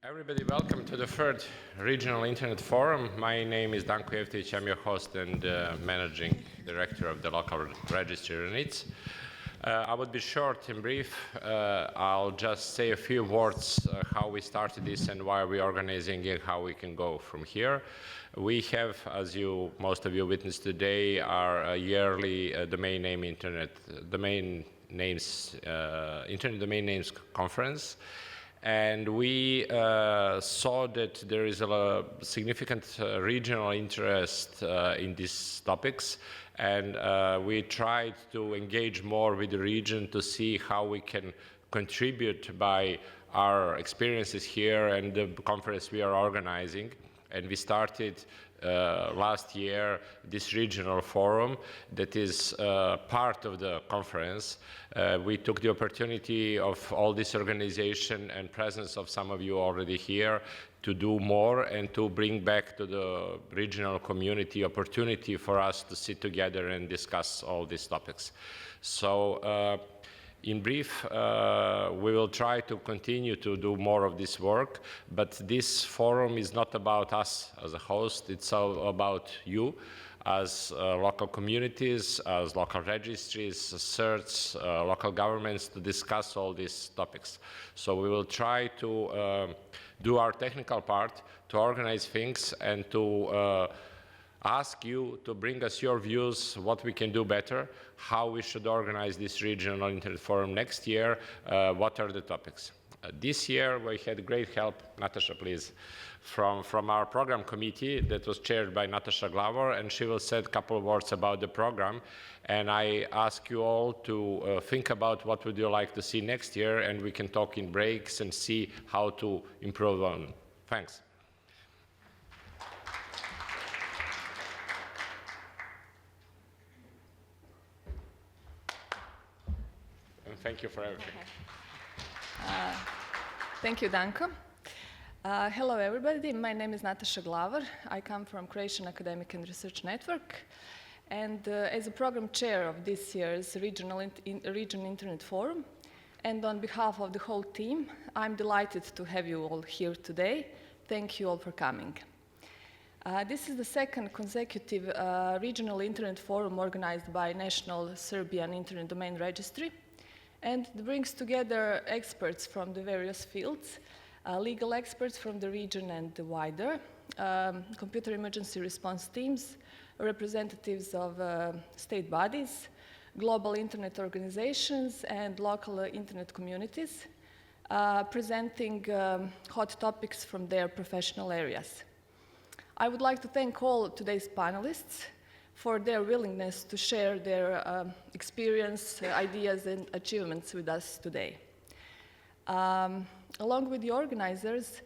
Everybody, welcome to the third Regional Internet Forum. My name is Danko Jeftić. I'm your host and Managing Director of the local registry RNIDS. I would be short and brief. I'll just say a few words how we started this and why we're organizing and how we can go from here. We have, as most of you witnessed today, our yearly domain name Internet Domain Names Conference. And we saw that there is a significant regional interest in these topics, and we tried to engage more with the region to see how we can contribute by our experiences here and the conference we are organizing. And we started last year this regional forum that is part of the conference. We took the opportunity of all this organization and presence of some of you already here to do more and to bring back to the regional community opportunity for us to sit together and discuss all these topics. So in brief, we will try to continue to do more of this work, but this forum is not about us as a host, it's all about you as local communities, as local registries, CERTs, local governments to discuss all these topics. So we will try to do our technical part, to organize things and to ask you to bring us your views, what we can do better, how we should organize this regional internet forum next year, what are the topics. This year we had great help, Natasha please, from our program committee that was chaired by Natasha Glavor, and she will say a couple of words about the program. And I ask you all to think about what would you like to see next year, and we can talk in breaks and see how to improve on. Thanks. Thank you for everything. Okay. Thank you, Danko. Hello, everybody. My name is Natasha Glavor. I come from Croatian Academic and Research Network. And as a program chair of this year's Regional Internet Forum, and on behalf of the whole team, I'm delighted to have you all here today. Thank you all for coming. This is the second consecutive Regional Internet Forum organized by National Serbian Internet Domain Registry, and it brings together experts from the various fields, legal experts from the region and the wider, computer emergency response teams, representatives of state bodies, global internet organizations, and local internet communities, presenting hot topics from their professional areas. I would like to thank all today's panelists for their willingness to share their experience, ideas, and achievements with us today. Along with the organizers,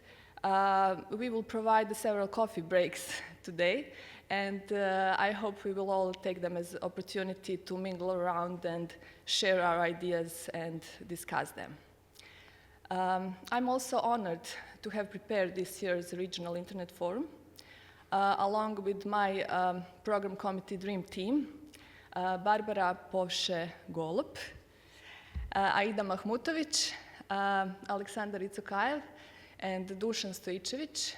we will provide several coffee breaks today, and I hope we will all take them as an opportunity to mingle around and share our ideas and discuss them. I'm also honored to have prepared this year's Regional Internet Forum, along with my program committee dream team, Barbara Povše-Golub, Aida Mahmutović, Aleksandar Icokajev, and Dušan Stojičević.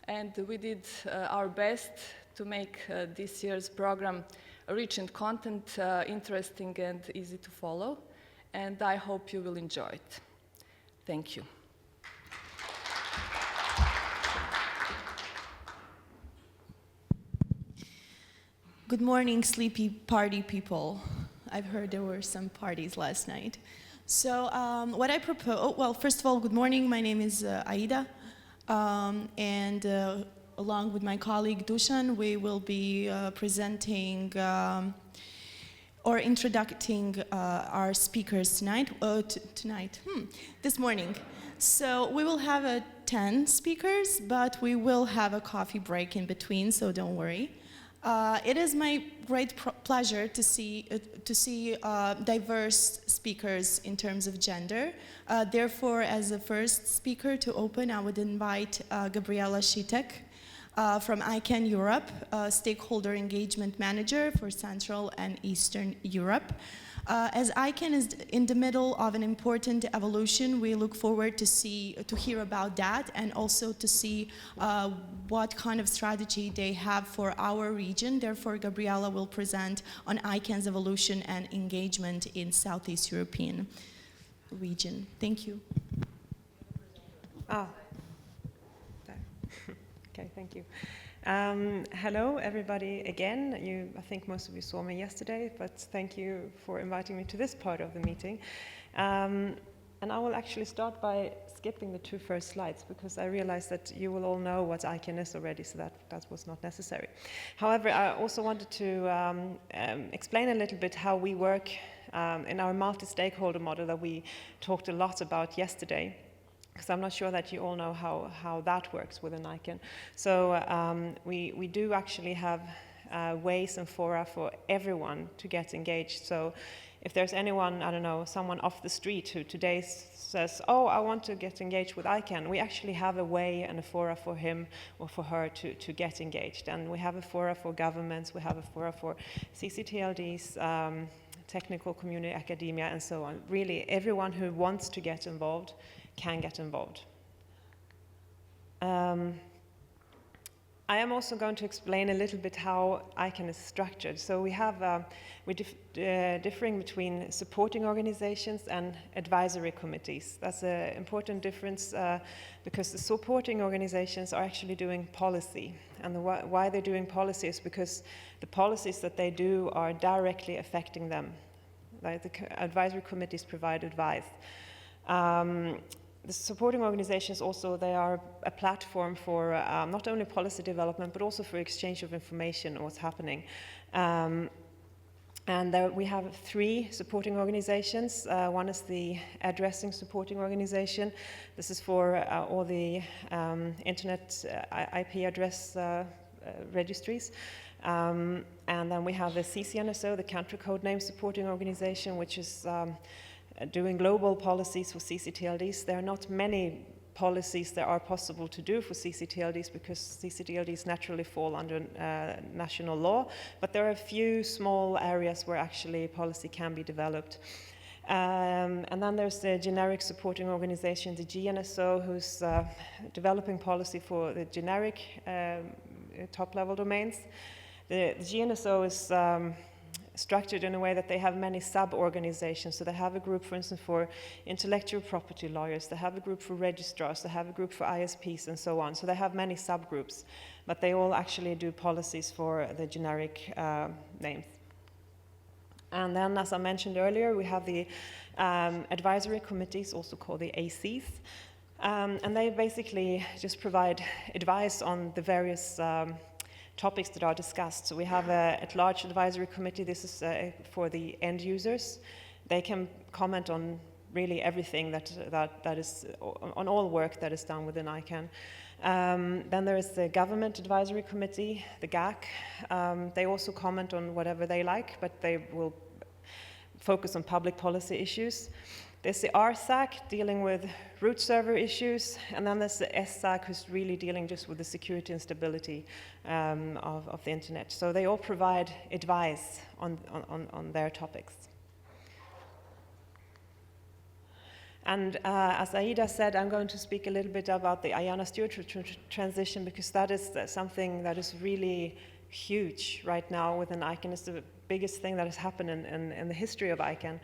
And we did our best to make this year's program rich in content, interesting and easy to follow. And I hope you will enjoy it. Thank you. Good morning, sleepy party people. I've heard there were some parties last night. So what I propose, well, first of all, good morning. My name is Aida. And along with my colleague Dušan, we will be presenting or introducing our speakers tonight. This morning. So we will have 10 speakers, but we will have a coffee break in between, so don't worry. It is my great pleasure to see diverse speakers in terms of gender. Therefore, as the first speaker to open, I would invite Gabriela Šitek from ICANN Europe, Stakeholder Engagement Manager for Central and Eastern Europe. As ICANN is in the middle of an important evolution, we look forward to hear about that and also to see what kind of strategy they have for our region. Therefore, Gabriela will present on ICANN's evolution and engagement in Southeast European region. Thank you. Okay, thank you. Hello, everybody, again. I think most of you saw me yesterday, but thank you for inviting me to this part of the meeting. And I will actually start by skipping the 2 first slides, because I realized that you will all know what ICANN is already, so that was not necessary. However, I also wanted to explain a little bit how we work in our multi-stakeholder model that we talked a lot about yesterday, because I'm not sure that you all know how that works within ICANN. So we do actually have ways and fora for everyone to get engaged. So if there's anyone, I don't know, someone off the street who today says, oh, I want to get engaged with ICANN, we actually have a way and a fora for him or for her to get engaged. And we have a fora for governments, we have a fora for CCTLDs, technical community, academia, and so on. Really, everyone who wants to get involved can get involved. I am also going to explain a little bit how ICANN is structured. So we have, differing between supporting organizations and advisory committees. That's an important difference because the supporting organizations are actually doing policy. And why they're doing policy is because the policies that they do are directly affecting them. Like the advisory committees provide advice. The supporting organizations also, they are a platform for not only policy development, but also for exchange of information on what's happening. And there we have 3 supporting organizations. One is the addressing supporting organization. This is for all the internet IP address registries. And then we have the CCNSO, the country code name supporting organization, which is doing global policies for CCTLDs. There are not many policies that are possible to do for CCTLDs because CCTLDs naturally fall under national law, but there are a few small areas where actually policy can be developed. And then there's the generic supporting organization, the GNSO, who's developing policy for the generic top-level domains. The GNSO is structured in a way that they have many sub-organizations. So they have a group, for instance, for intellectual property lawyers, they have a group for registrars, they have a group for ISPs, and so on. So they have many subgroups, but they all actually do policies for the generic names. And then, as I mentioned earlier, we have the advisory committees, also called the ACs, and they basically just provide advice on the various topics that are discussed. So we have an at-large advisory committee. This is for the end users. They can comment on really everything that is, on all work that is done within ICANN. Then there is the government advisory committee, the GAC. They also comment on whatever they like, but they will focus on public policy issues. There's the RSAC dealing with root server issues, and then there's the SSAC who's really dealing just with the security and stability of the internet. So they all provide advice on their topics. And as Aida said, I'm going to speak a little bit about the IANA stewardship transition, because that is something that is really huge right now within ICANN. It's the biggest thing that has happened in the history of ICANN.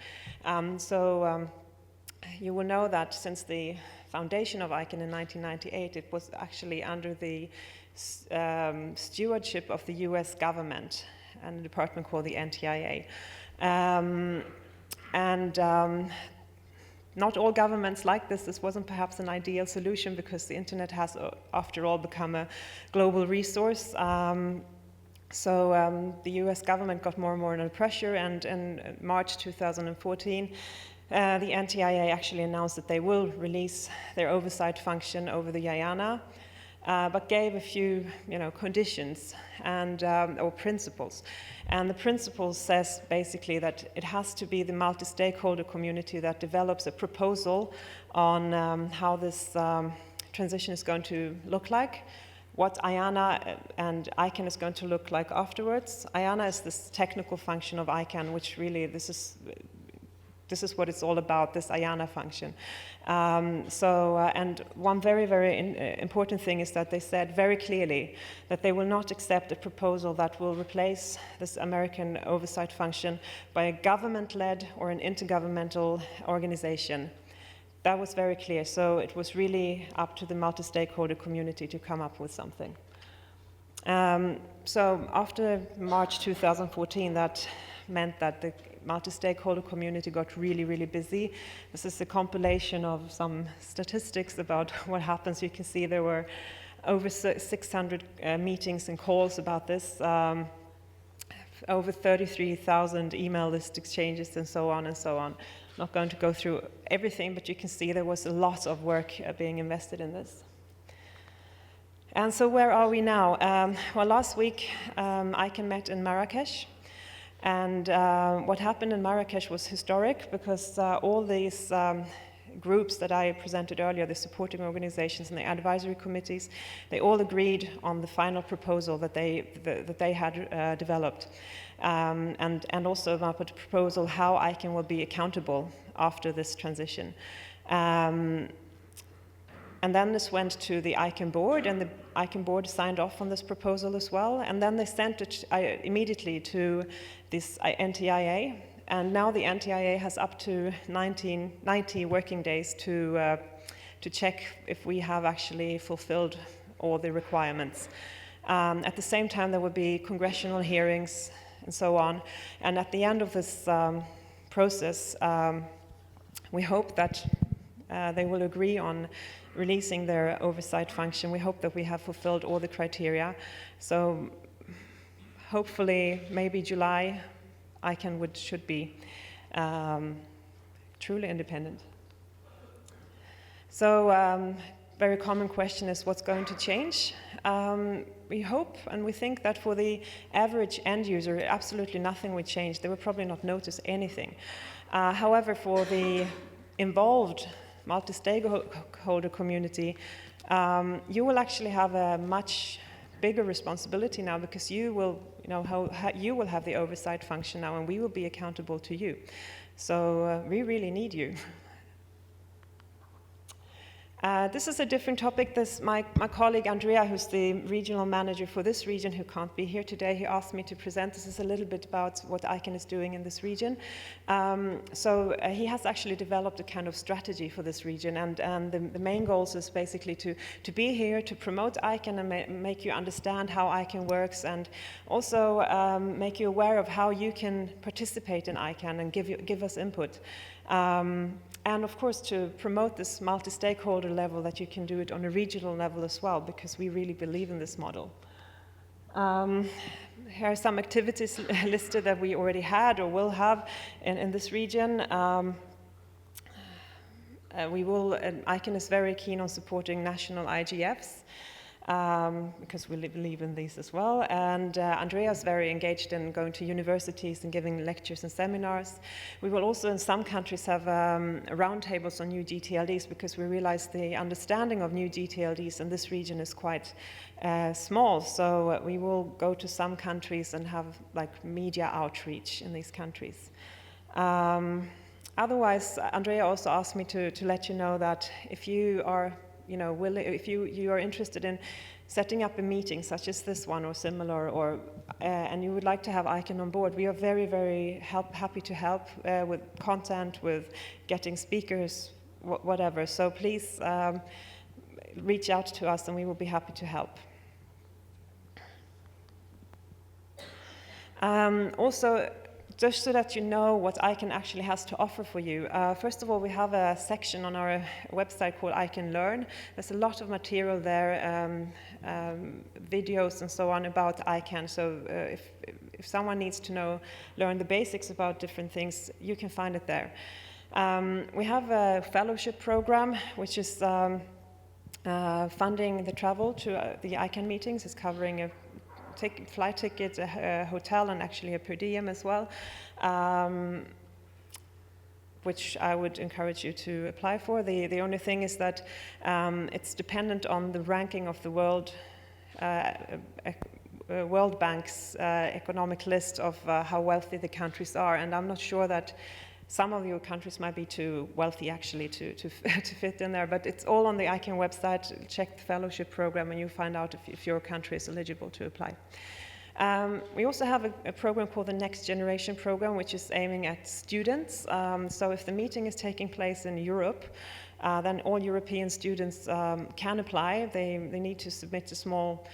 You will know that since the foundation of ICANN in 1998, it was actually under the stewardship of the US government and a department called the NTIA. Not all governments like this. This wasn't perhaps an ideal solution because the internet has, after all, become a global resource. The US government got more and more under pressure, and in March 2014, the NTIA actually announced that they will release their oversight function over the IANA, but gave a few, conditions and or principles. And the principle says basically that it has to be the multi-stakeholder community that develops a proposal on how this transition is going to look like. what IANA and ICANN is going to look like afterwards. IANA is this technical function of ICANN, which really, this is what it's all about, this IANA function. And one very, very important thing is that they said very clearly that they will not accept a proposal that will replace this American oversight function by a government-led or an intergovernmental organization. That was very clear, so it was really up to the multi-stakeholder community to come up with something. So after March 2014, that meant that the multi-stakeholder community got really, really busy. This is a compilation of some statistics about what happens. You can see there were over 600 meetings and calls about this, over 33,000 email list exchanges, and so on and so on. Not going to go through everything, but you can see there was a lot of work being invested in this. And so where are we now? Well, last week ICANN met in Marrakesh. And what happened in Marrakesh was historic because all these groups that I presented earlier, the supporting organizations and the advisory committees, they all agreed on the final proposal that they had developed. And also about the proposal how ICANN will be accountable after this transition. And then this went to the ICANN board, and the ICANN board signed off on this proposal as well. And then they sent it immediately to this NTIA. And now the NTIA has up to 90 working days to check if we have actually fulfilled all the requirements. At the same time, there will be congressional hearings and so on. And at the end of this process, we hope that they will agree on releasing their oversight function. We hope that we have fulfilled all the criteria. So hopefully, maybe July, ICANN should be truly independent. So very common question is what's going to change? We hope and we think that for the average end user, absolutely nothing will change. They will probably not notice anything. However, for the involved multi-stakeholder community, you will actually have a much bigger responsibility now because you will, you will have the oversight function now, and we will be accountable to you. So we really need you. This is a different topic. My colleague Andrea, who's the regional manager for this region, who can't be here today, he asked me to present. This is a little bit about what ICANN is doing in this region. So he has actually developed a kind of strategy for this region, and the main goals is basically to be here, to promote ICANN and make you understand how ICANN works, and also make you aware of how you can participate in ICANN and give us input. And of course, to promote this multi-stakeholder level, that you can do it on a regional level as well, because we really believe in this model. Here are some activities listed that we already had or will have in this region. ICANN is very keen on supporting national IGFs. Because we believe in these as well. And Andrea is very engaged in going to universities and giving lectures and seminars. We will also in some countries have roundtables on new GTLDs, because we realize the understanding of new GTLDs in this region is quite small. So we will go to some countries and have like media outreach in these countries. Otherwise, Andrea also asked me to let you know that if you are if you are interested in setting up a meeting such as this one or similar, or and you would like to have ICANN on board, we are very, very happy to help with content, with getting speakers, whatever. So please reach out to us, and we will be happy to help. Also, just so that you know what ICANN actually has to offer for you. First of all, we have a section on our website called ICANN Learn. There's a lot of material there, videos and so on about ICANN. So if someone needs to learn the basics about different things, you can find it there. We have a fellowship program, which is funding the travel to the ICANN meetings. It's covering a flight ticket, a hotel, and actually a per diem as well, which I would encourage you to apply for. The only thing is that it's dependent on the ranking of the World World Bank's economic list of how wealthy the countries are, and I'm not sure that some of your countries might be too wealthy actually to fit in there, but it's all on the ICANN website. Check the fellowship program and you find out if your country is eligible to apply. We also have a program called the Next Generation Program, which is aiming at students. So if the meeting is taking place in Europe, then all European students can apply. They need to submit a small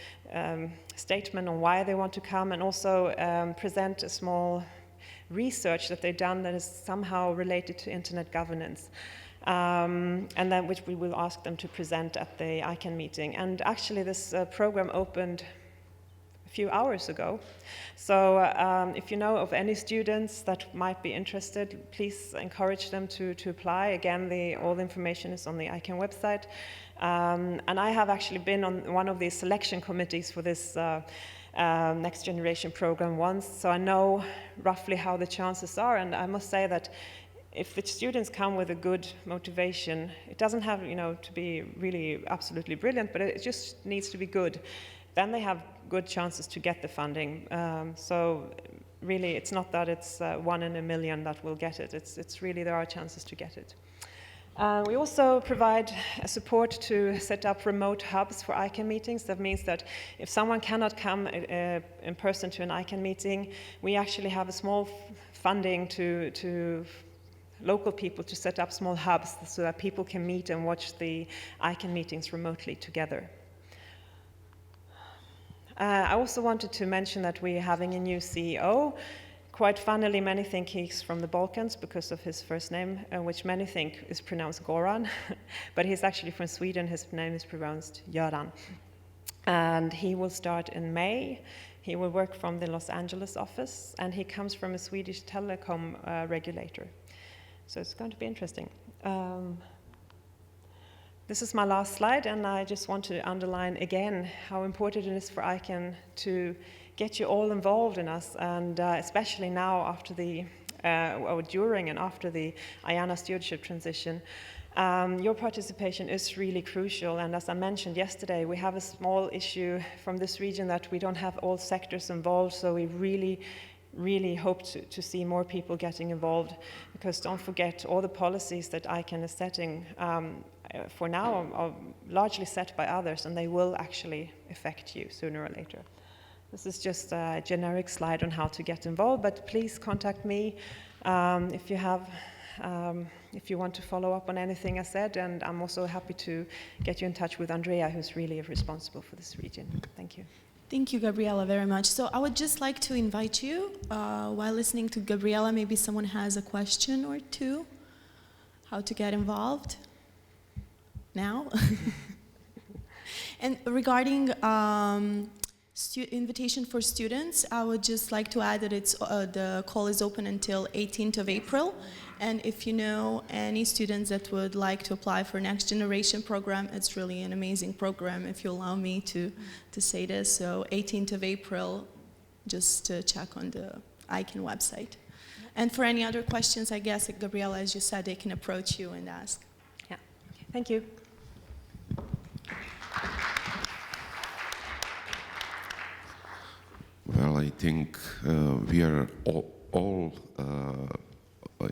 statement on why they want to come, and also present a small research that they've done that is somehow related to internet governance, and then which we will ask them to present at the ICANN meeting. And actually this program opened a few hours ago. So if you know of any students that might be interested, please encourage them to apply. Again, all the information is on the ICANN website. And I have actually been on one of the selection committees for this Next Generation program once, so I know roughly how the chances are, and I must say that if the students come with a good motivation, it doesn't have to be really absolutely brilliant, but it just needs to be good, then they have good chances to get the funding. So really it's not that it's 1 in a million that will get it, it's really there are chances to get it. We also provide support to set up remote hubs for ICANN meetings. That means that if someone cannot come in person to an ICANN meeting, we actually have a small funding to local people to set up small hubs so that people can meet and watch the ICANN meetings remotely together. I also wanted to mention that we're having a new CEO. Quite funnily, many think he's from the Balkans because of his first name, which many think is pronounced Goran, but he's actually from Sweden. His name is pronounced Göran. And he will start in May. He will work from the Los Angeles office, and he comes from a Swedish telecom regulator. So it's going to be interesting. This is my last slide, and I just want to underline again how important it is for ICANN to get you all involved in us, and especially now after the, or during and after the IANA stewardship transition. Your participation is really crucial, and as I mentioned yesterday, we have a small issue from this region that we don't have all sectors involved, so we really hope to see more people getting involved, because don't forget, all the policies that ICANN is setting for now are largely set by others, and they will actually affect you sooner or later. This is just a generic slide on how to get involved, but please contact me if you want to follow up on anything I said, and I'm also happy to get you in touch with Andrea, who's really responsible for this region. Thank you. Thank you, Gabriela, very much. So I would just like to invite you, while listening to Gabriela, maybe someone has a question or two, how to get involved now. And regarding invitation for students, I would just like to add that it's the call is open until 18th of April, and if you know any students that would like to apply for Next Generation program, it's really an amazing program, if you allow me to say this. So 18th of April, just to check on the ICANN website. And for any other questions, I guess, Gabriela, as you said, they can approach you and ask. Yeah, okay. Thank you. Well, I think we are all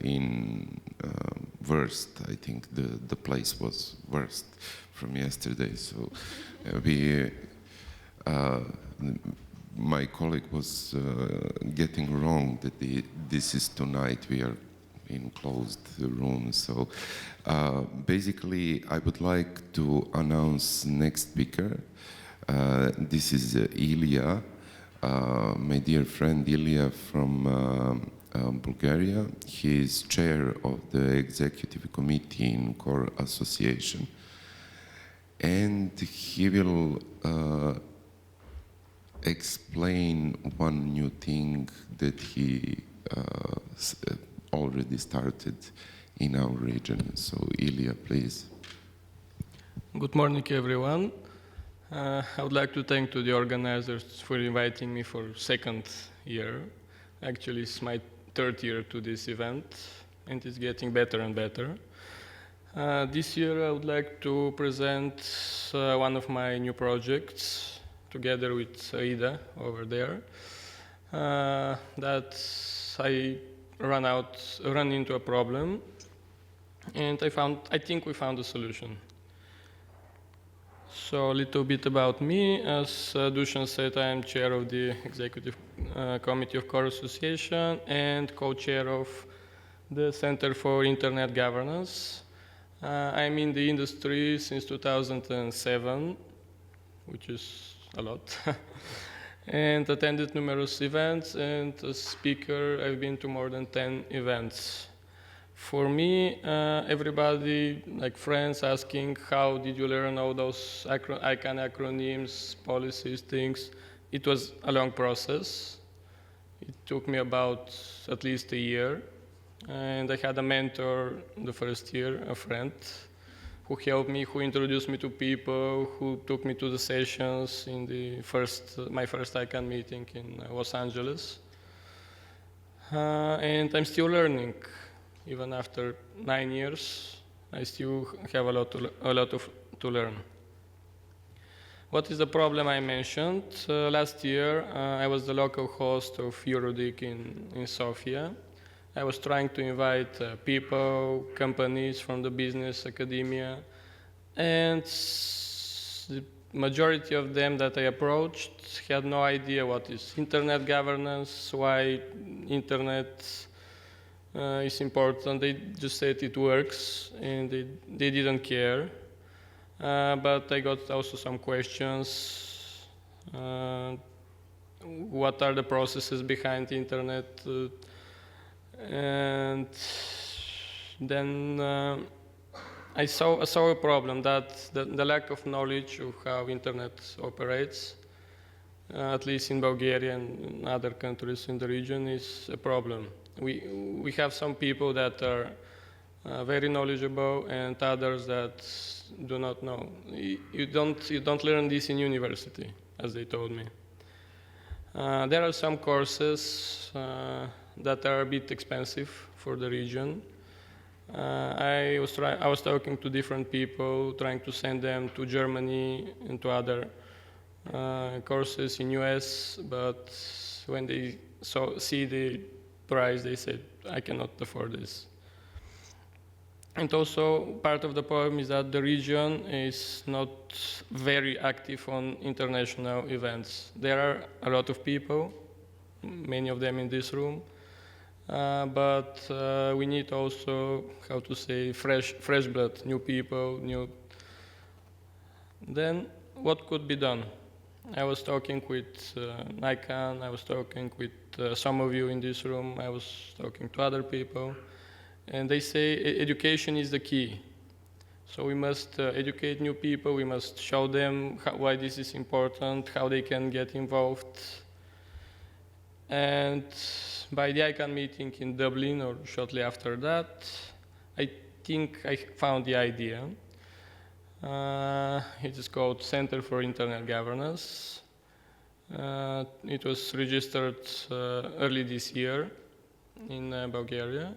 in worst. I think the place was worst from yesterday. So my colleague was getting wrong that this is tonight. We are in closed room. So basically, I would like to announce next speaker. This is Ilya. My dear friend Ilya from Bulgaria. He is chair of the executive committee in Core Association, and he will explain one new thing that he already started in our region. So Ilya, please. Good morning, everyone. I would like to thank to the organizers for inviting me for second year. Actually, it's my third year to this event, and it's getting better and better. This year, I would like to present one of my new projects. together with Aida over there, that I ran into a problem, and I think we found a solution. So a little bit about me. As Dušan said, I am chair of the Executive Committee of Core Association and co-chair of the Center for Internet Governance. I'm in the industry since 2007, which is a lot, and attended numerous events, and as speaker, I've been to more than 10 events. For me, everybody, like friends, asking, how did you learn all those ICANN acronyms, policies, things? It was a long process. It took me about at least a year. And I had a mentor the first year, a friend, who helped me, who introduced me to people, who took me to the sessions in my first ICANN meeting in Los Angeles. And I'm still learning. Even after 9 years, I still have a lot to learn. What is the problem I mentioned? Last year, I was the local host of EuroDIC in Sofia. I was trying to invite people, companies from the business, academia, and the majority of them that I approached had no idea what is internet governance, why internet is important. They just said it works, and they didn't care. But I got also some questions. What are the processes behind the internet? And then I saw a problem, that the lack of knowledge of how internet operates, at least in Bulgaria and other countries in the region, is a problem. We have some people that are very knowledgeable and others that do not know. You don't learn this in university, as they told me. There are some courses that are a bit expensive for the region. I was talking to different people, trying to send them to Germany and to other courses in US, but when they see the price, they said, I cannot afford this. And also, part of the problem is that the region is not very active on international events. There are a lot of people, many of them in this room, but we need also, how to say, fresh blood, new people, Then, what could be done? I was talking with ICANN, I was talking with some of you in this room, I was talking to other people, and they say education is the key. So we must educate new people, we must show them why this is important, how they can get involved. And by the ICANN meeting in Dublin, or shortly after that, I think I found the idea. It is called Center for Internet Governance. It was registered early this year in Bulgaria.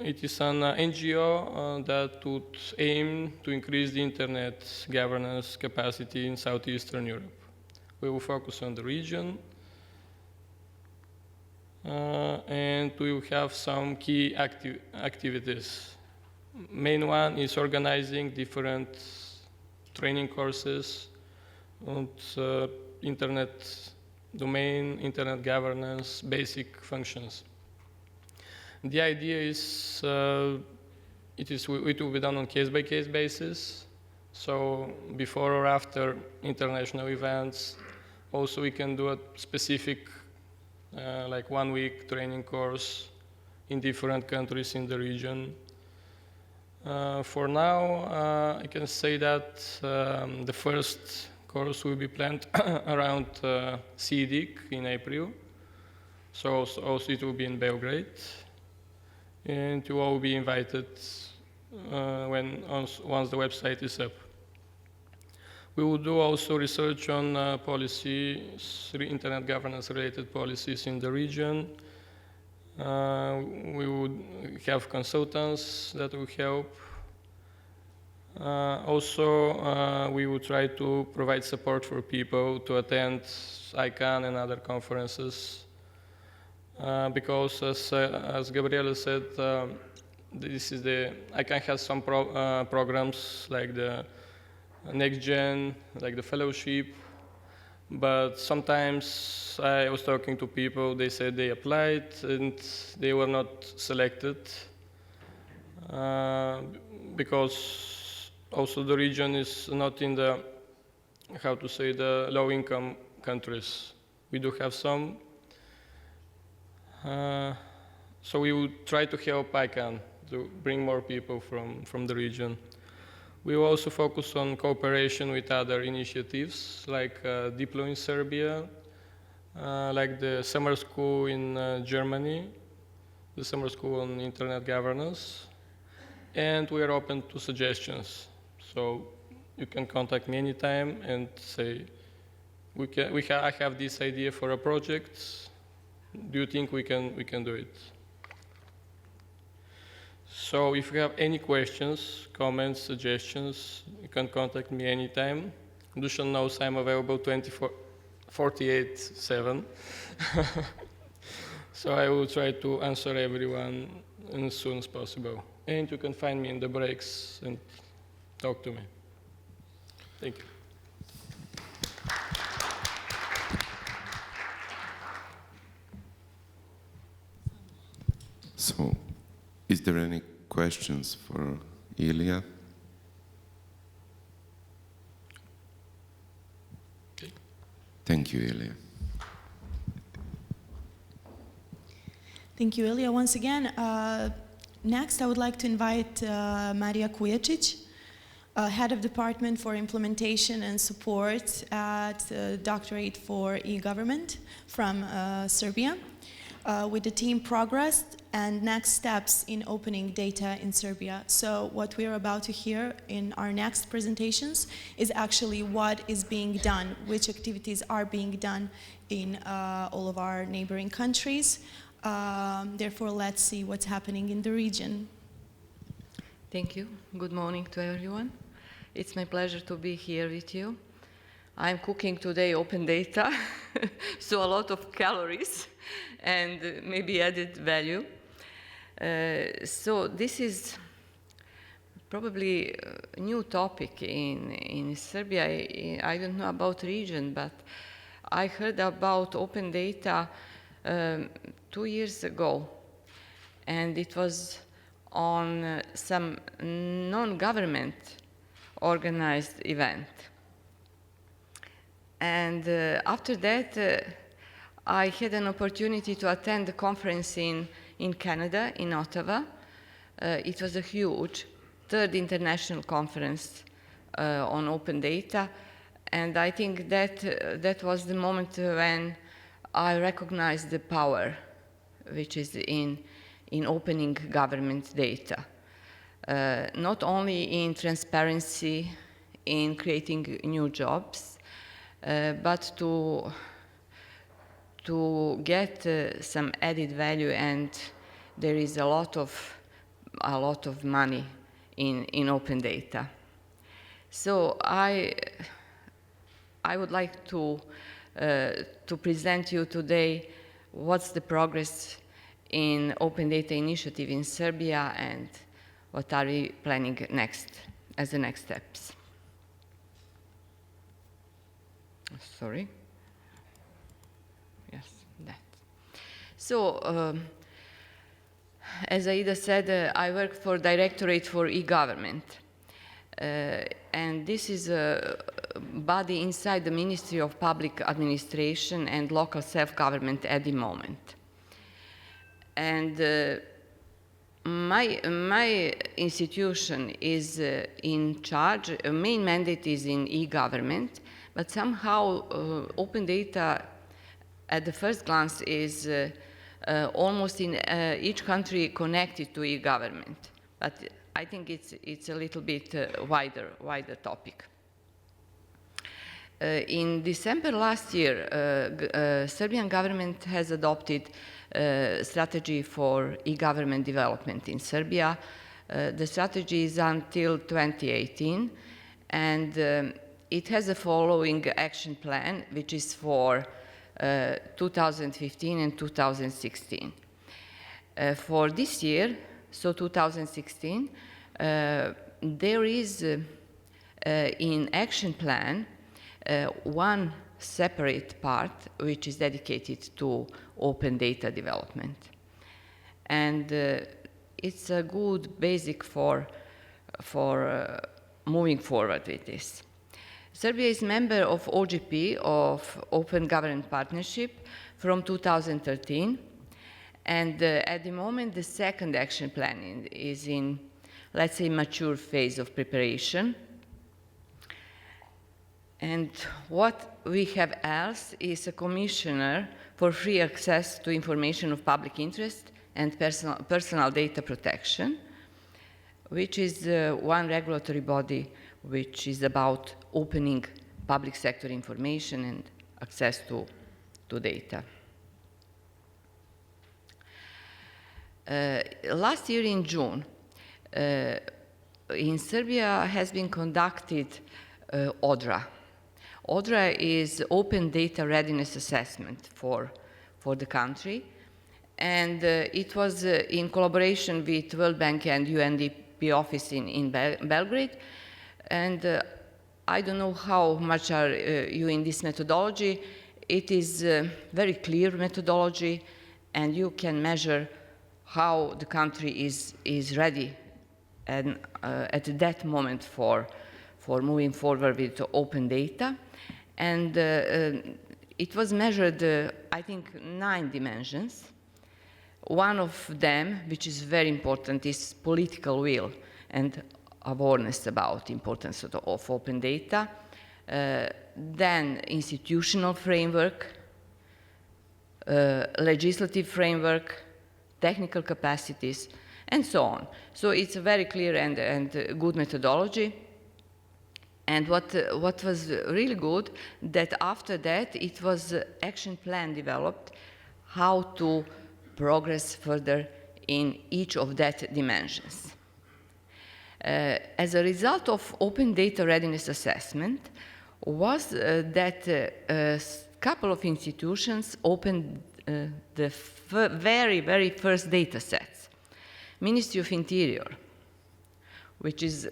It is an NGO that would aim to increase the internet governance capacity in Southeastern Europe. We will focus on the region, and we will have some key activities. Main one is organizing different training courses on internet domain, internet governance, basic functions. The idea is it will be done on case-by-case basis. So before or after international events, also we can do a specific like 1 week training course in different countries in the region. For now, I can say that the first course will be planned around CEDIC in April. So also it will be in Belgrade. And you all will be invited once the website is up. We will do also research on policies, internet governance related policies in the region. We would have consultants that will help. Also, we will try to provide support for people to attend ICANN and other conferences. Because as Gabriela said, ICANN has some programs like the Next Gen, like the fellowship, but sometimes I was talking to people, they said they applied and they were not selected because also the region is not in the, how to say, the low-income countries. We do have some. So we will try to help ICANN to bring more people from the region. We will also focus on cooperation with other initiatives like Diplo in Serbia, like the summer school in Germany, the summer school on internet governance, and we are open to suggestions. So you can contact me anytime and say, I have this idea for a project. Do you think we can do it? So if you have any questions, comments, suggestions, you can contact me anytime. Dušan knows I'm available 48/7. So I will try to answer everyone as soon as possible. And you can find me in the breaks and talk to me. Thank you. So, is there any questions for Ilya? Okay. Thank you, Ilya. Thank you, Ilya, once again. Next, I would like to invite Marija Kujačić, Head of Department for Implementation and Support at Doctorate for E-Government from Serbia, with the team Progress and Next Steps in Opening Data in Serbia. So what we are about to hear in our next presentations is actually what is being done, which activities are being done in all of our neighboring countries. Therefore, let's see what's happening in the region. Thank you. Good morning to everyone. It's my pleasure to be here with you. I'm cooking today open data, so a lot of calories and maybe added value. So this is probably a new topic in Serbia. I don't know about region, but I heard about open data 2 years ago, and it was on some non-government organized event. And after that, I had an opportunity to attend a conference in Canada, in Ottawa. It was a huge third international conference on open data, and I think that was the moment when I recognized the power which is in opening government data. Not only in transparency, in creating new jobs, but to get some added value, and there is a lot of money in open data. So I would like to present you today what's the progress in open data initiative in Serbia and what are we planning next as the next steps. Sorry. Yes, that. So, as Aida said, I work for Directorate for E-Government. And this is a body inside the Ministry of Public Administration and Local Self-Government at the moment. And my institution is in charge, main mandate is in e-government, but somehow open data at the first glance is almost in each country connected to e-government. But I think it's a little bit wider topic. In December last year, Serbian government has adopted a strategy for e-government development in Serbia, The strategy is until 2018, and it has a following action plan, which is for 2015 and 2016. For this year, so 2016, there is in action plan one separate part which is dedicated to open data development. And it's a good basic for moving forward with this. Serbia is member of OGP, of Open Government Partnership, from 2013. And at the moment, the second action plan is in, let's say, mature phase of preparation. And what we have else is a commissioner for free access to information of public interest and personal data protection, which is one regulatory body which is about opening public sector information and access to data. Last year in June, in Serbia has been conducted ODRA. ODRA is Open Data Readiness Assessment for the country, and it was in collaboration with World Bank and UNDP office in Belgrade. And I don't know how much are you in this methodology. It is a very clear methodology, and you can measure how the country is ready and at that moment for moving forward with open data. And it was measured, I think, 9 dimensions. One of them, which is very important, is political will and awareness about importance of open data. Then institutional framework, legislative framework, technical capacities, and so on. So it's a very clear and good methodology. And what was really good, that after that, it was an action plan developed how to progress further in each of that dimensions. As a result of open data readiness assessment was that a couple of institutions opened the very, very first data sets. Ministry of Interior, which is,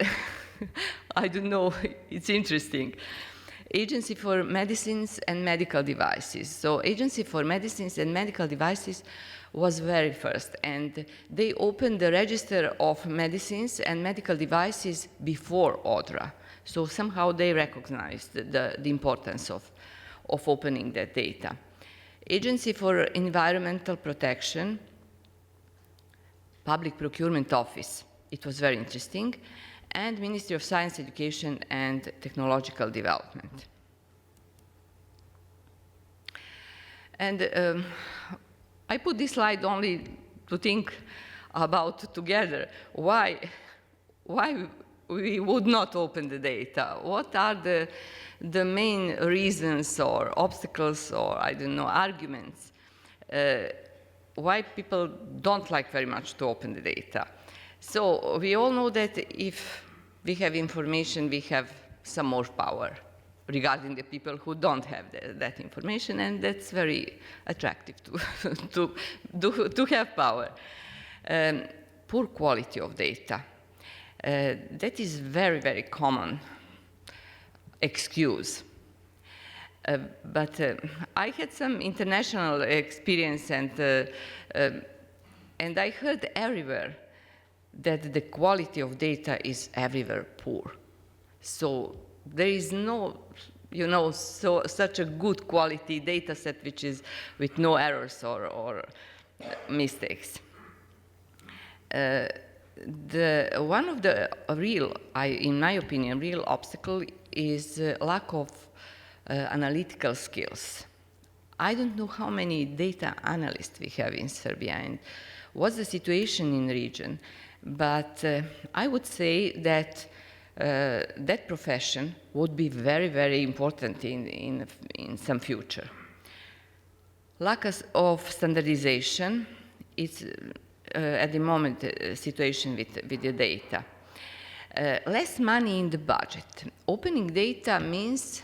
I don't know, it's interesting. Agency for Medicines and Medical Devices. So Agency for Medicines and Medical Devices was very first, and they opened the register of medicines and medical devices before ODRA. So somehow they recognized the importance of opening that data. Agency for Environmental Protection, Public Procurement Office, it was very interesting, and Ministry of Science, Education, and Technological Development. And I put this slide only to think about together why we would not open the data. What are the main reasons or obstacles or, I don't know, arguments why people don't like very much to open the data? So we all know that if we have information, we have some more power regarding the people who don't have that information, and that's very attractive to have power. Poor quality of data. That is very, very common excuse. But I had some international experience, and I heard everywhere that the quality of data is everywhere poor. So there is no, such a good quality data set which is with no errors or mistakes. One of the real, in my opinion, real obstacle is lack of analytical skills. I don't know how many data analysts we have in Serbia and what's the situation in the region, but I would say that that profession would be very, very important in some future. Lack of standardization, it's at the moment situation with the data. Less money in the budget. Opening data means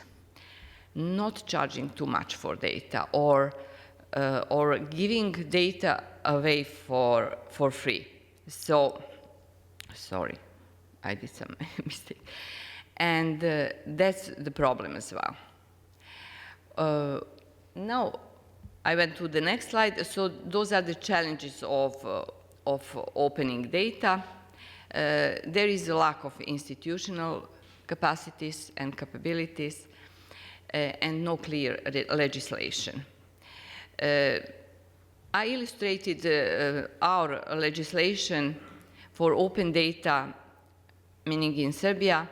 not charging too much for data or giving data away for free. So, sorry, I did some mistake. And that's the problem as well. Now, I went to the next slide. So those are the challenges of opening data. There is a lack of institutional capacities and capabilities and no clear legislation. I illustrated our legislation for open data, meaning in Serbia,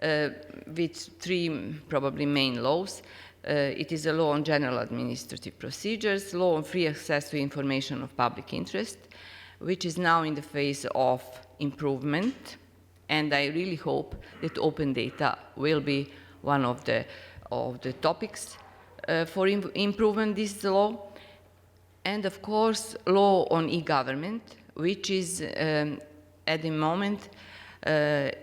with three probably main laws. It is a law on general administrative procedures, law on free access to information of public interest, which is now in the phase of improvement, and I really hope that open data will be one of the topics for improvement this law. And of course, law on e-government, which is at the moment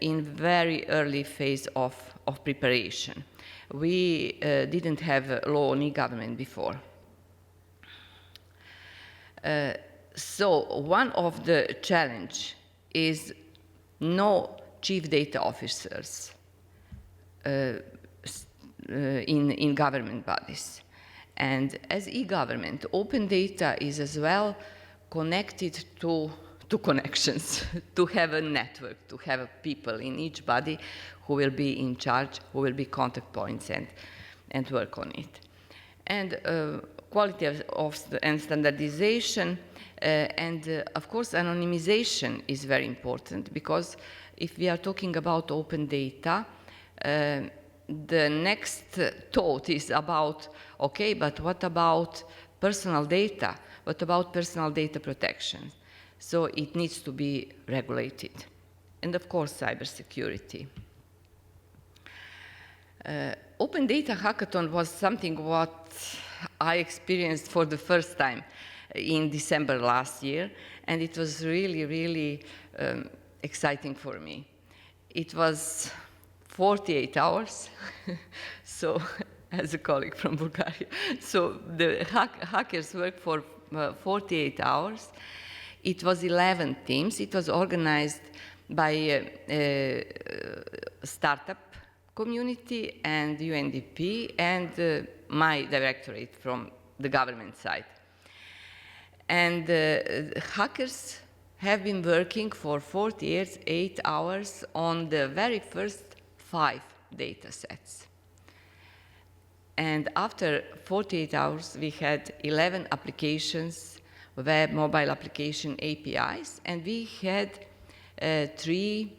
in very early phase of preparation. We didn't have a law on e-government before. So one of the challenge is no chief data officers in government bodies. And as e-government, open data is as well connected to connections, to have a network, to have people in each body who will be in charge, who will be contact points and work on it. And quality and standardization and of course anonymization is very important, because if we are talking about open data, the next thought is about, okay, but what about personal data? What about personal data protection? So it needs to be regulated. And of course, cybersecurity. Open Data Hackathon was something what I experienced for the first time in December last year, and it was really, really exciting for me. It was 48 hours, so as a colleague from Bulgaria. So the hackers worked for 48 hours. It was 11 teams. It was organized by a startup community and UNDP and my directorate from the government side. And hackers have been working for 48 hours on the very first 5 data sets. And after 48 hours, we had 11 applications, web, mobile application, APIs, and we had 3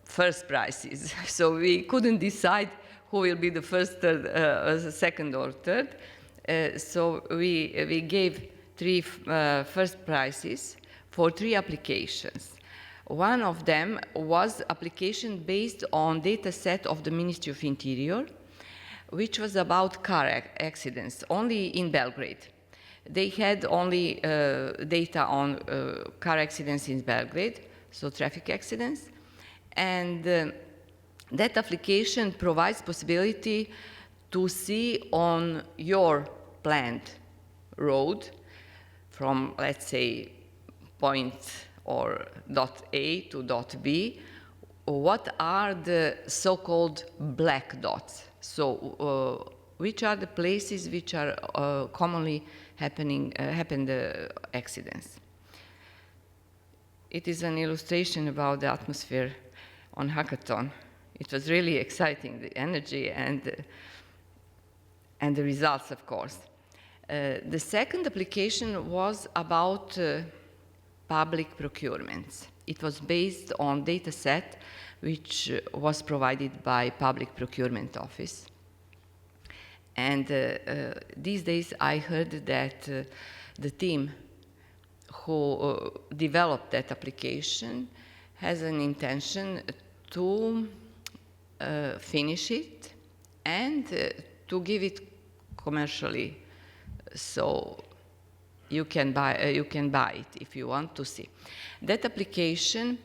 first prizes. So we couldn't decide who will be the first, second, or third. So we gave 3 first prizes for 3 applications. One of them was application based on data set of the Ministry of Interior, which was about car accidents, only in Belgrade. They had only data on car accidents in Belgrade, so traffic accidents. And that application provides possibility to see on your planned road from, let's say, point or dot A to dot B, what are the so-called black dots? So which are the places which are commonly happen accidents? It is an illustration about the atmosphere on Hackathon. It was really exciting, the energy and the results, of course. The second application was about public procurements. It was based on data set which was provided by Public Procurement Office. And these days I heard that the team who developed that application has an intention to finish it and to give it commercially. So you can buy it if you want to see. That application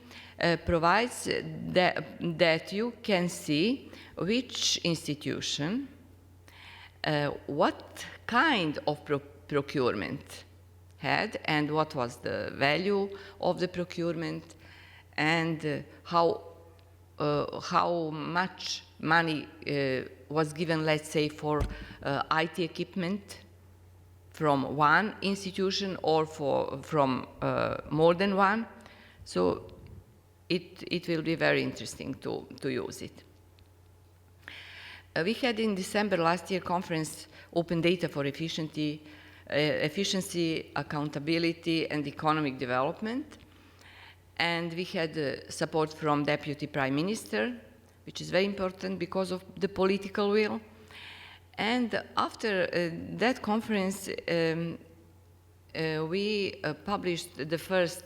provides that you can see which institution, what kind of procurement had, and what was the value of the procurement, and how much money was given, let's say, for IT equipment from one institution or from more than one. So it will be very interesting to use it. We had in December last year conference Open Data for Efficiency, Accountability, and Economic Development. And we had support from Deputy Prime Minister, which is very important because of the political will. And after that conference, we published the first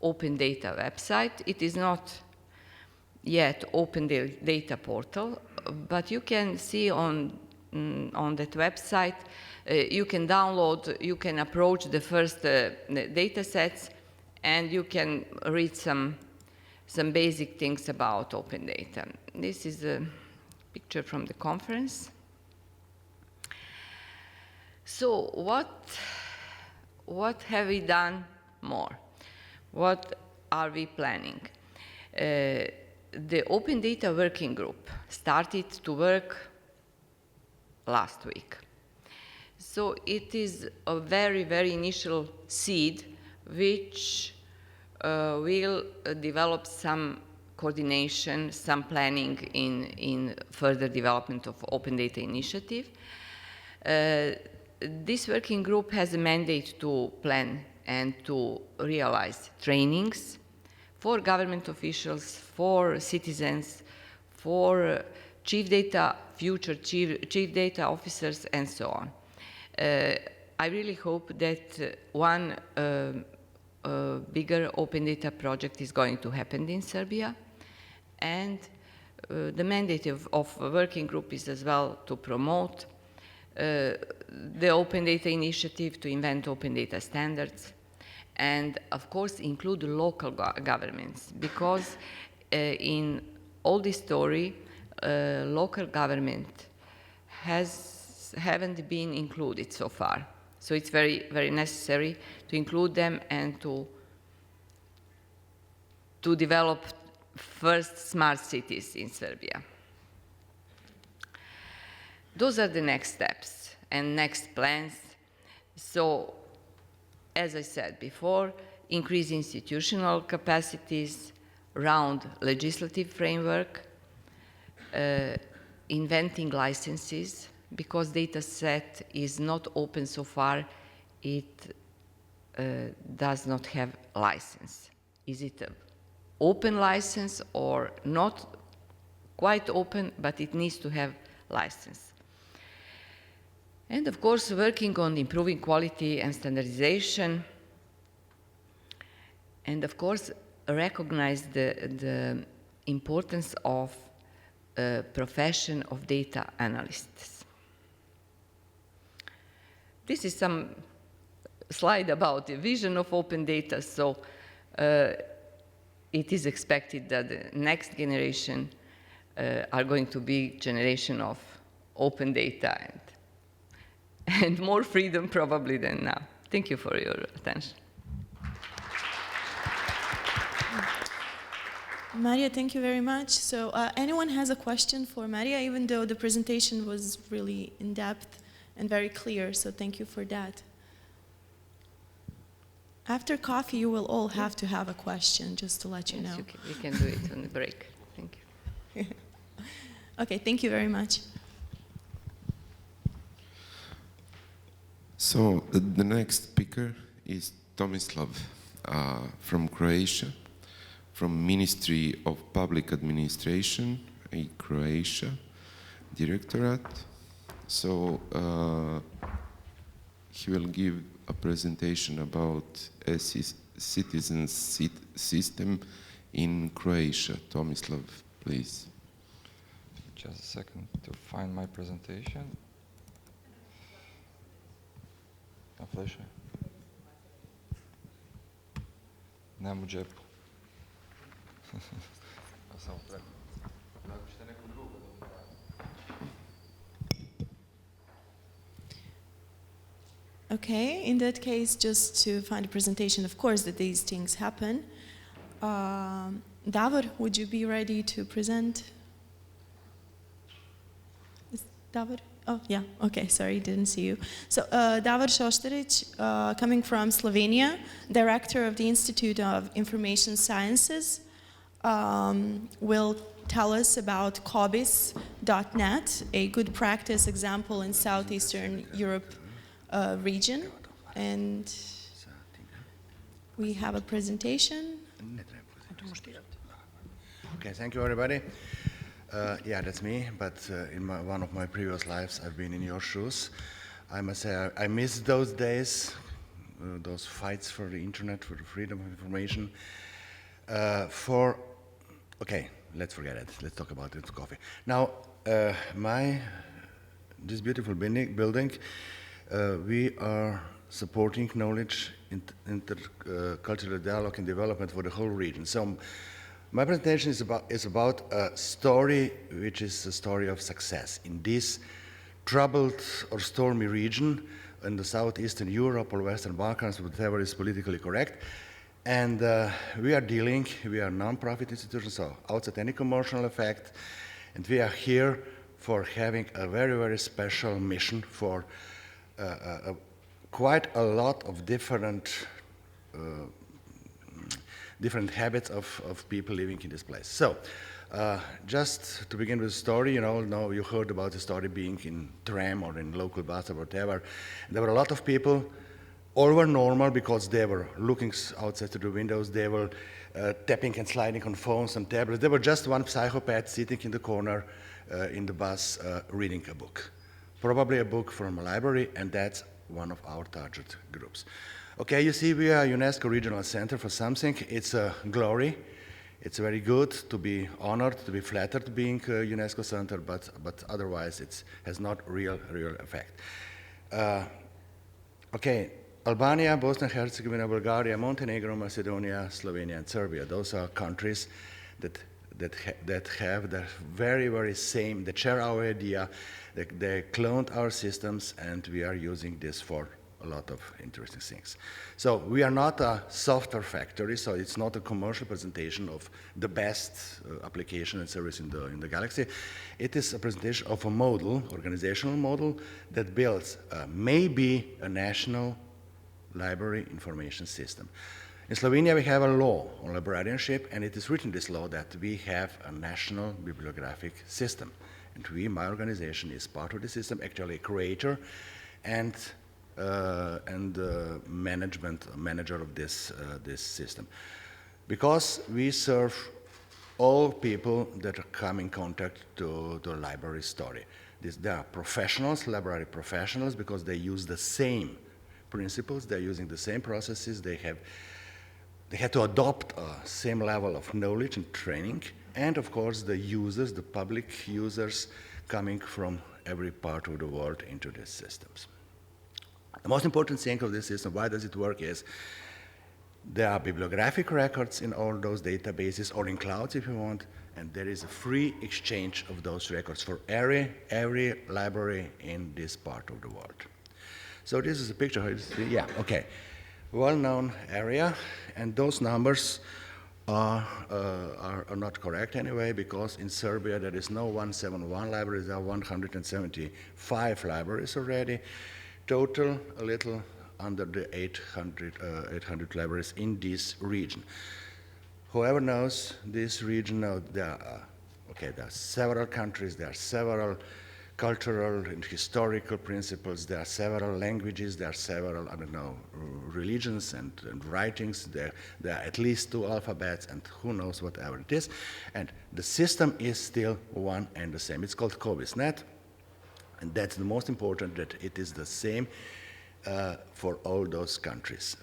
Open Data website. It is not yet Open Data portal, but you can see on that website, you can download, you can approach the first data sets, and you can read some basic things about open data. This is a picture from the conference. So what have we done more? What are we planning? The Open Data Working Group started to work last week. So it is a very, very initial seed which will develop some coordination, some planning in further development of Open Data Initiative. This working group has a mandate to plan and to realize trainings for government officials, for citizens, for future chief data officers, and so on. I really hope that one bigger open data project is going to happen in Serbia, and the mandate of a working group is as well to promote the Open Data Initiative, to invent open data standards, and of course include local governments, because in all this story, local government haven't been included so far. So it's very, very necessary to include them and to develop first smart cities in Serbia. Those are the next steps and next plans. So, as I said before, increase institutional capacities around legislative framework, inventing licenses, because data set is not open so far, it does not have license. Is it an open license or not quite open, but it needs to have license? And of course, working on improving quality and standardization, and of course, recognize the importance of profession of data analysts. This is some slide about the vision of open data. So it is expected that the next generation are going to be generation of open data and more freedom probably than now. Thank you for your attention. Maria, thank you very much. So anyone has a question for Maria, even though the presentation was really in-depth and very clear, so thank you for that. After coffee, you will all have to have a question, just to let you know. We can do it on the break. Thank you. Okay, thank you very much. So the next speaker is Tomislav from Croatia, from Ministry of Public Administration in Croatia, Directorate. So he will give a presentation about a citizen system in Croatia. Tomislav, please. Just a second to find my presentation. A flash. Nemam u džepu. Samo preko. Ako ćete neko drugo da mi Okay, in that case, just to find a presentation, of course, that these things happen. Davor, would you be ready to present? Is Davor? Oh, yeah, okay, sorry, didn't see you. So, Davor Stojičević, coming from Slovenia, director of the Institute of Information Sciences, will tell us about COBIS.net, a good practice example in Southeastern Europe region. And we have a presentation. Okay, thank you, everybody. Yeah, that's me, but in one of my previous lives, I've been in your shoes. I must say, I miss those days, those fights for the internet, for the freedom of information. Okay, let's forget it. Let's talk about it, coffee. Now, this beautiful building, we are supporting knowledge, intercultural dialogue and development for the whole region. So my presentation is about a story which is a story of success in this troubled or stormy region in the southeastern Europe or Western Balkans, whatever is politically correct. And we are non-profit institutions, so outside any commercial effect, and we are here for having a very, very special mission for quite a lot of different habits of people living in this place. So, just to begin with the story, you heard about the story being in tram or in local bus or whatever. There were a lot of people. All were normal because they were looking outside through the windows. They were tapping and sliding on phones and tablets. There was just one psychopath sitting in the corner in the bus reading a book. Probably a book from a library, and that's one of our target groups. Okay, you see we are a UNESCO Regional Center for something. It's a glory. It's very good to be honored, to be flattered being a UNESCO center, but otherwise it has not real effect. Okay, Albania, Bosnia and Herzegovina, Bulgaria, Montenegro, Macedonia, Slovenia, and Serbia. Those are countries that have the very, very same, that share our idea, they cloned our systems, and we are using this for a lot of interesting things. So we are not a software factory, so it's not a commercial presentation of the best application and service in the galaxy. It is a presentation of a model, organizational model, that builds maybe a national library information system. In Slovenia, we have a law on librarianship, and it is written in this law that we have a national bibliographic system. And my organization, is part of the system, actually a creator and manager of this system. Because we serve all people that come in contact to the library story. They are professionals, library professionals, because they use the same principles, they're using the same processes, they had to adopt a same level of knowledge and training, and of course the users, the public users coming from every part of the world into these systems. The most important thing of this system, why does it work, is there are bibliographic records in all those databases, or in clouds if you want, and there is a free exchange of those records for every library in this part of the world. So this is a picture, yeah, okay. Well-known area, and those numbers are not correct anyway, because in Serbia there is no 171 libraries, there are 175 libraries already. Total, a little under the 800 libraries in this region. Whoever knows this region, there are several countries, there are several cultural and historical principles, there are several languages, there are several, religions and writings, there are at least 2 alphabets, and who knows whatever it is. And the system is still one and the same. It's called COBIS.net, and that's the most important, that it is the same for all those countries.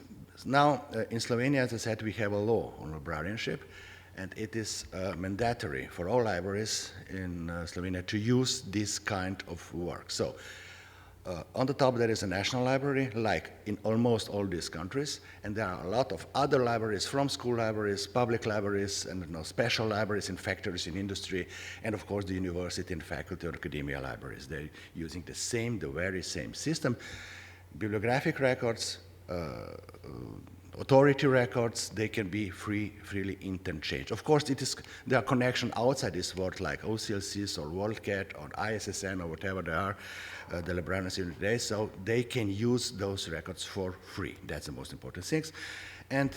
Now, in Slovenia, as I said, we have a law on librarianship, and it is mandatory for all libraries in Slovenia to use this kind of work. So On the top, there is a national library, like in almost all these countries, and there are a lot of other libraries, from school libraries, public libraries, and special libraries in factories, in industry, and of course the university and faculty or academia libraries. They're using the very same system. Bibliographic records, authority records, they can be freely interchanged. Of course, there are connections outside this world, like OCLCs or WorldCat or ISSN or whatever they are, the librarians in today, so they can use those records for free. That's the most important thing. And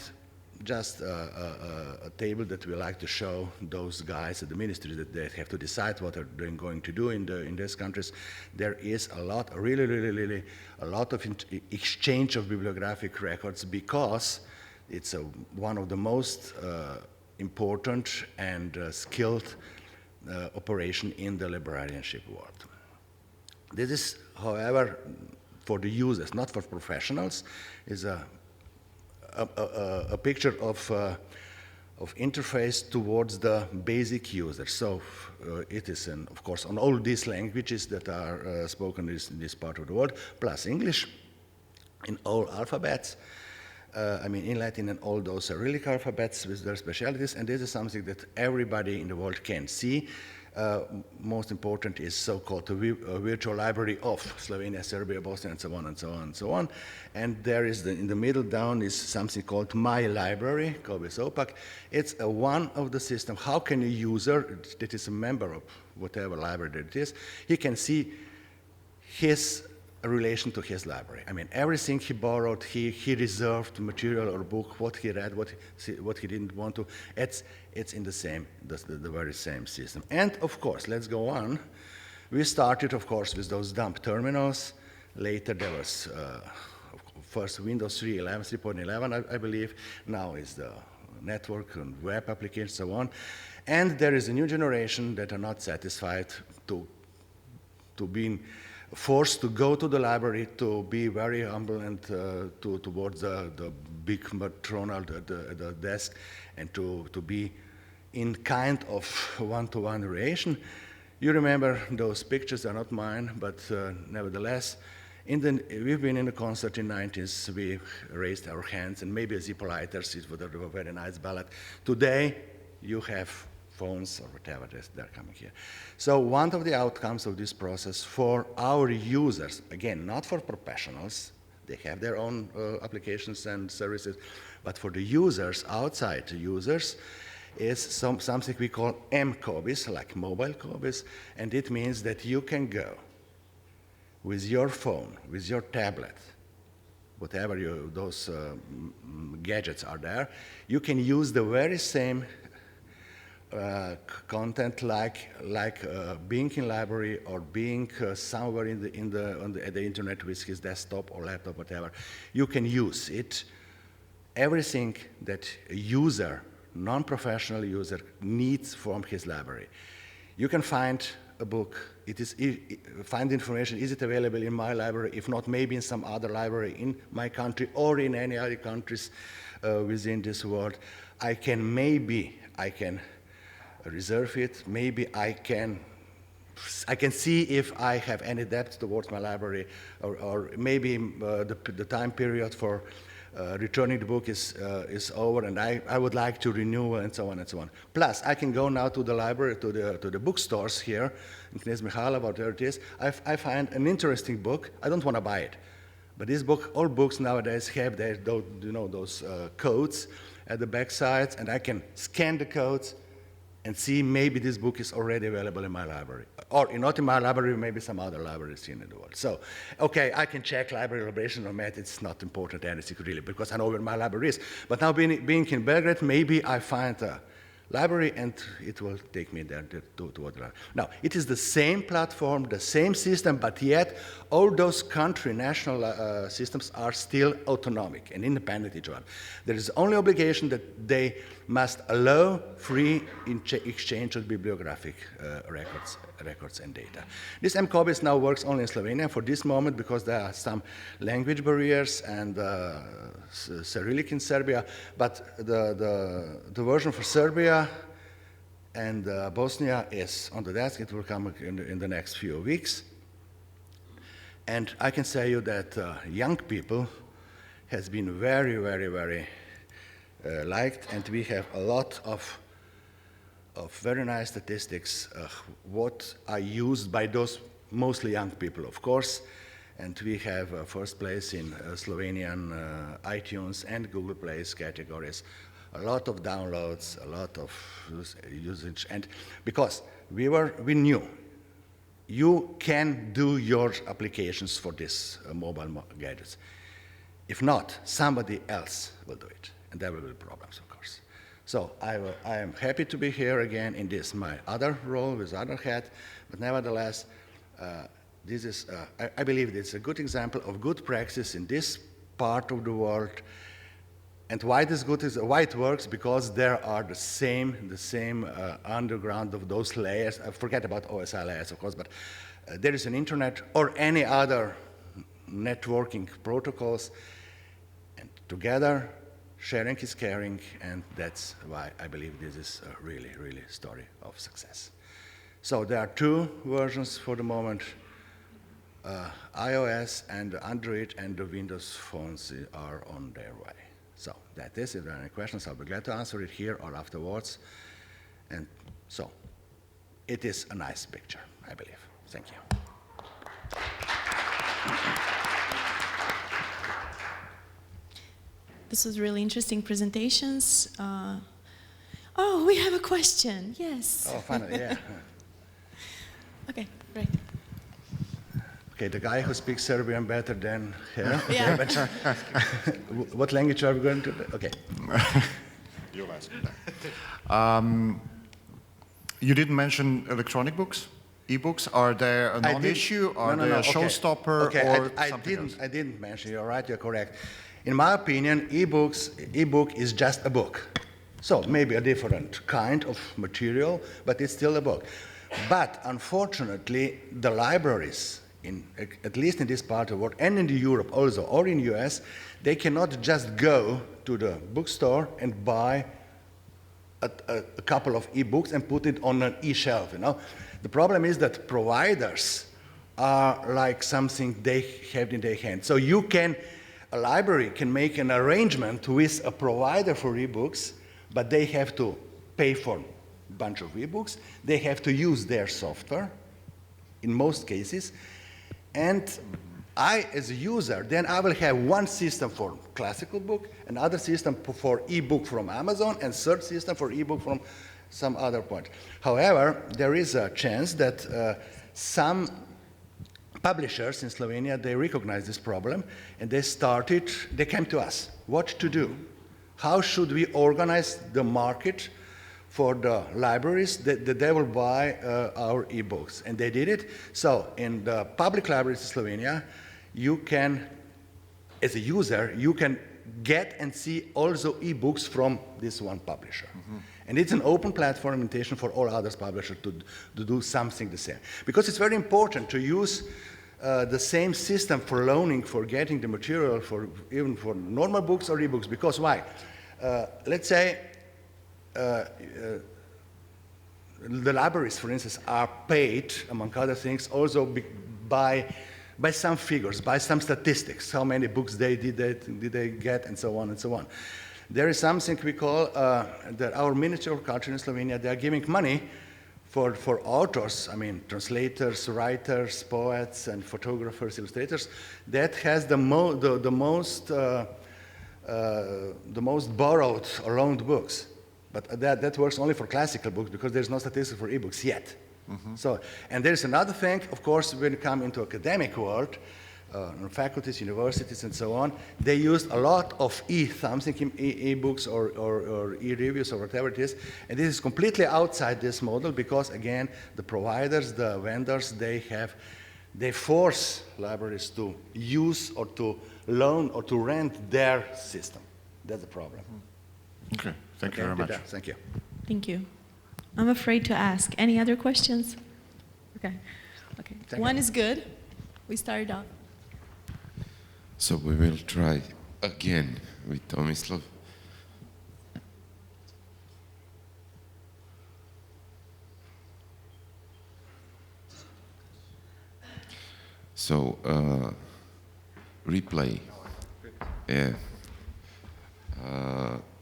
just a table that we like to show those guys at the ministry that they have to decide what they're going to do in these countries. There is a lot, really a lot of exchange of bibliographic records, because it's one of the most important and skilled operation in the librarianship world. This is, however, for the users, not for professionals, is a picture of interface towards the basic user. So it is, of course, on all these languages that are spoken in this part of the world, plus English, in all alphabets. I mean, in Latin and all those Cyrillic alphabets with their specialities, and this is something that everybody in the world can see. Most important is so-called virtual library of Slovenia, Serbia, Bosnia, and so on, and so on, and so on. And there is, in the middle down, is something called My Library, Kobis OPAC. It's one of the system. How can a user that is a member of whatever library that it is, he can see his relation to his library. I mean, everything he borrowed, he reserved material or book, what he read, what he didn't want to, it's in the very same system. And of course, let's go on. We started, of course, with those dump terminals. Later there was first Windows 3.11, I believe. Now is the network and web application, so on. And there is a new generation that are not satisfied to being forced to go to the library, to be very humble and towards the big matronal the desk, and to be in kind of one-to-one relation. You remember those pictures, are not mine, but nevertheless, we've been in a concert in the 90s, we raised our hands, and maybe as Hippolyters, it was a very nice ballad. Today, you have phones or whatever they're coming here. So one of the outcomes of this process for our users, again, not for professionals, they have their own applications and services, but for the users, outside the users, is something we call M-Kobis, like mobile Kobis, and it means that you can go with your phone, with your tablet, whatever those gadgets are there, you can use the very same content like being in library or being somewhere at the internet with his desktop or laptop, whatever. You can use it. Everything that a user, non-professional user, needs from his library. You can find a book. Find information. Is it available in my library? If not, maybe in some other library in my country or in any other countries within this world. I can reserve it. Maybe I can see if I have any debt towards my library, or maybe the time period for returning the book is over, and I would like to renew, and so on and so on. Plus, I can go now to the library, to the bookstores here in Knez Mihaila, whatever it is. I find an interesting book. I don't want to buy it, but this book, all books nowadays have those codes at the back sides, and I can scan the codes and see maybe this book is already available in my library. Or not in my library, maybe some other libraries in the world. So, okay, I can check library liberation or MET, it's not important anything really, because I know where my library is. But now being in Belgrade, maybe I find a library and it will take me there to what library. Now, it is the same platform, the same system, but yet all those country national systems are still autonomic and independent each other. There is only obligation that they must allow free exchange of bibliographic records and data. This M-Kobis now works only in Slovenia for this moment because there are some language barriers and Cyrillic in Serbia, but the version for Serbia and Bosnia is on the desk. It will come in the next few weeks. And I can say you that young people has been very, very, very liked, and we have a lot of very nice statistics what are used by those mostly young people, of course. And we have first place in Slovenian iTunes and Google Play categories. A lot of downloads, a lot of usage, and because we knew you can do your applications for this mobile gadgets. If not, somebody else will do it, and there will be problems, of course. So I am happy to be here again in this, my other role with other hat, but nevertheless, this is, I believe it's a good example of good practice in this part of the world. And why this good is, why it works, because there are the same underground of those layers. I forget about OSI layers, of course, but there is an internet or any other networking protocols, and together sharing is caring, and that's why I believe this is a really, really story of success. So there are two versions for the moment. iOS and Android and the Windows phones are on their way. So that is, if there are any questions, I'll be glad to answer it here or afterwards. And so it is a nice picture, I believe. Thank you. This was really interesting presentations. Oh, we have a question. Yes. Oh, finally, yeah. Okay, great. Okay, the guy who speaks Serbian better than her. Yeah. But what language are we going to do? Okay. You'll ask that. You didn't mention electronic books? E-books, are they a non-issue? Are they a showstopper or something else? I didn't mention, you're right, you're correct. In my opinion, e-book is just a book. So maybe a different kind of material, but it's still a book. But unfortunately, the libraries, at least in this part of the world, and in Europe also, or in the US, they cannot just go to the bookstore and buy a couple of e-books and put it on an e-shelf, you know. The problem is that providers are like something they have in their hand. So a library can make an arrangement with a provider for e-books, but they have to pay for a bunch of e-books. They have to use their software, in most cases. And I, as a user, then I will have one system for classical book, another system for e-book from Amazon, and third system for e-book from some other point. However, there is a chance that some publishers in Slovenia, they recognize this problem, and they came to us. What to do? How should we organize the market for the libraries that they will buy our e-books? And they did it. So in the public libraries in Slovenia, you can, as a user, you can get and see also e-books from this one publisher. Mm-hmm. And it's an open platform invitation for all other publishers to do something the same. Because it's very important to use the same system for loaning, for getting the material, even for normal books or e-books. Because why? Let's say the libraries, for instance, are paid, among other things, also by some figures, by some statistics, how many books did they get, and so on and so on. There is something we call that our Ministry of Culture in Slovenia, they are giving money for authors, I mean translators, writers, poets, and photographers, illustrators, that has the most borrowed or loaned books. But that works only for classical books because there's no statistics for e-books yet. Mm-hmm. So, and there's another thing, of course, when you come into academic world, faculties, universities, and so on, they used a lot of e-books or e-reviews or whatever it is, and this is completely outside this model because, again, the providers, the vendors, they force libraries to use or to loan or to rent their system. That's the problem. Okay, thank you very much. Thank you. Thank you. I'm afraid to ask. Any other questions? Okay. One is good. We started off. So we will try again with Tomislav. So, replay. Yeah.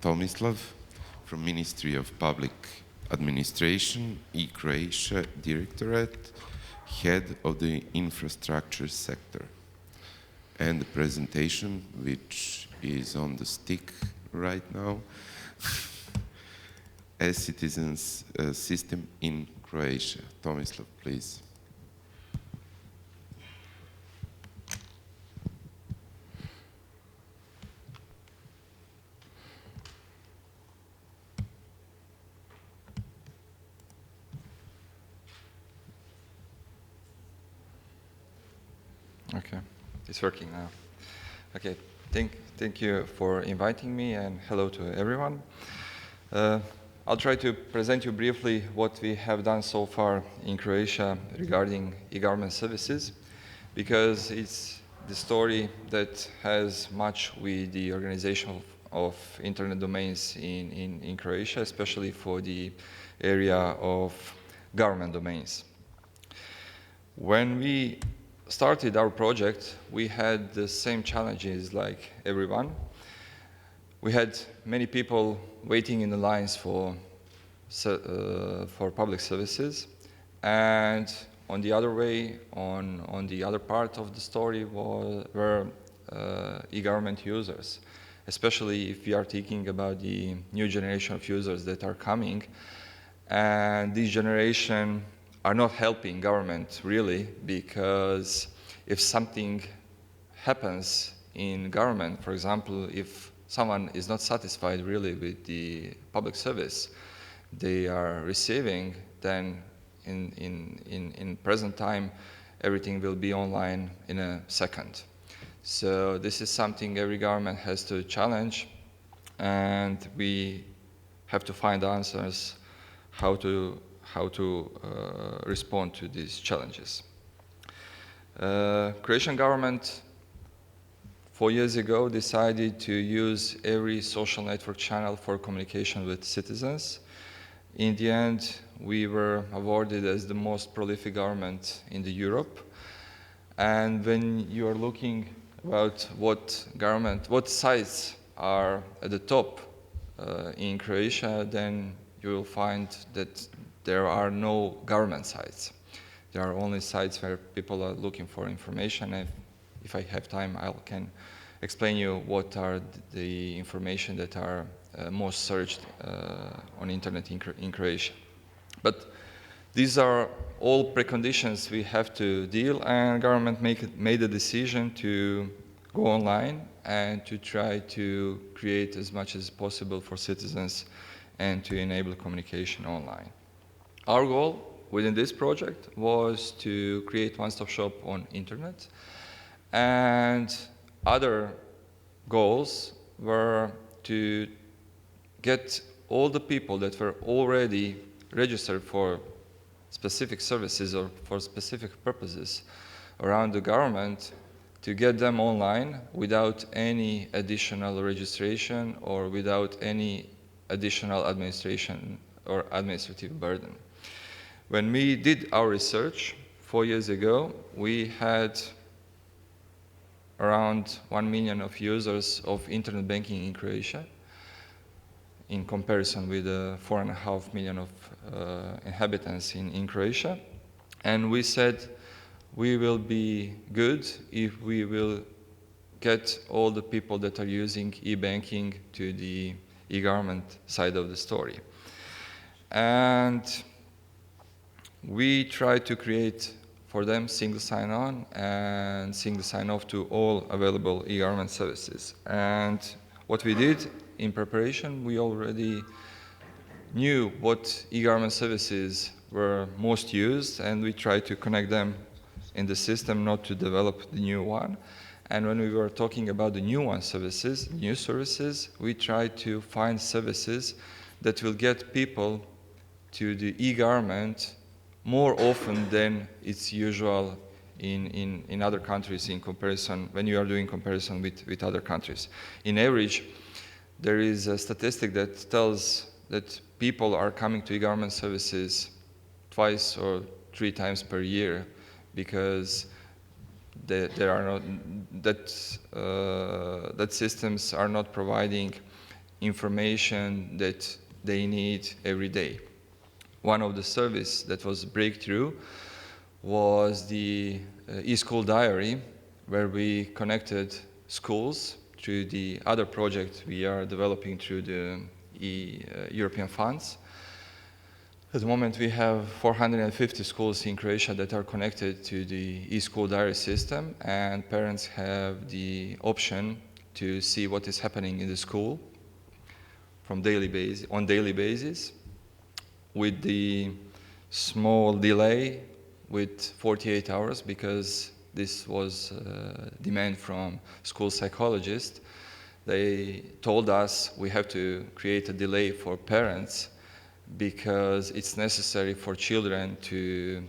Tomislav from Ministry of Public Administration, eCroatia Directorate, head of the infrastructure sector. And the presentation, which is on the stick right now, e-citizens system in Croatia. Tomislav, please. Okay, it's working now. Okay, thank you for inviting me, and hello to everyone. I'll try to present you briefly what we have done so far in Croatia regarding e-government services, because it's the story that has much with the organization of internet domains in Croatia, especially for the area of government domains. When we started our project, we had the same challenges like everyone. We had many people waiting in the lines for public services, and on the other way, on the other part of the story were e-government users, especially if we are thinking about the new generation of users that are coming, and this generation are not helping government really, because if something happens in government, for example, if someone is not satisfied really with the public service they are receiving, then in present time everything will be online in a second. So this is something every government has to challenge, and we have to find answers how to respond to these challenges. Croatian government 4 years ago decided to use every social network channel for communication with citizens. In the end, we were awarded as the most prolific government in Europe. And when you are looking about what sites are at the top in Croatia, then you will find that there are no government sites. There are only sites where people are looking for information. And if I have time, I can explain you what are the information that are most searched on internet in Croatia. But these are all preconditions we have to deal, and government made a decision to go online and to try to create as much as possible for citizens and to enable communication online. Our goal within this project was to create one-stop shop on internet, and other goals were to get all the people that were already registered for specific services or for specific purposes around the government, to get them online without any additional registration or without any additional administration or administrative burden. When we did our research 4 years ago, we had around 1 million of users of internet banking in Croatia, in comparison with 4.5 million of inhabitants in Croatia. And we said we will be good if we will get all the people that are using e-banking to the e-government side of the story. And we try to create for them single sign-on and single sign-off to all available e-government services. And what we did in preparation, we already knew what e-government services were most used, and we tried to connect them in the system, not to develop the new one. And when we were talking about the new services, we tried to find services that will get people to the e-government more often than it's usual in other countries in comparison, when you are doing comparison with other countries. In average, there is a statistic that tells that people are coming to e-government services 2 or 3 times per year, because there are not, that systems are not providing information that they need every day. One of the service that was breakthrough was the e-school diary, where we connected schools to the other project we are developing through the European funds. At the moment, we have 450 schools in Croatia that are connected to the e-school diary system, and parents have the option to see what is happening in the school on daily basis, with the small delay with 48 hours, because this was demand from school psychologists. They told us we have to create a delay for parents because it's necessary for children to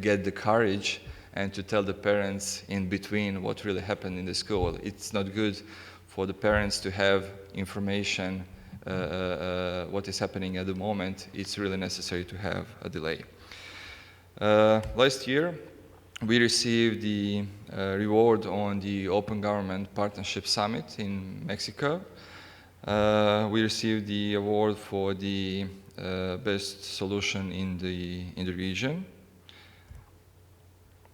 get the courage and to tell the parents in between what really happened in the school. It's not good for the parents to have information what is happening at the moment. It's really necessary to have a delay. Last year, we received the reward on the Open Government Partnership Summit in Mexico. We received the award for the best solution in the region.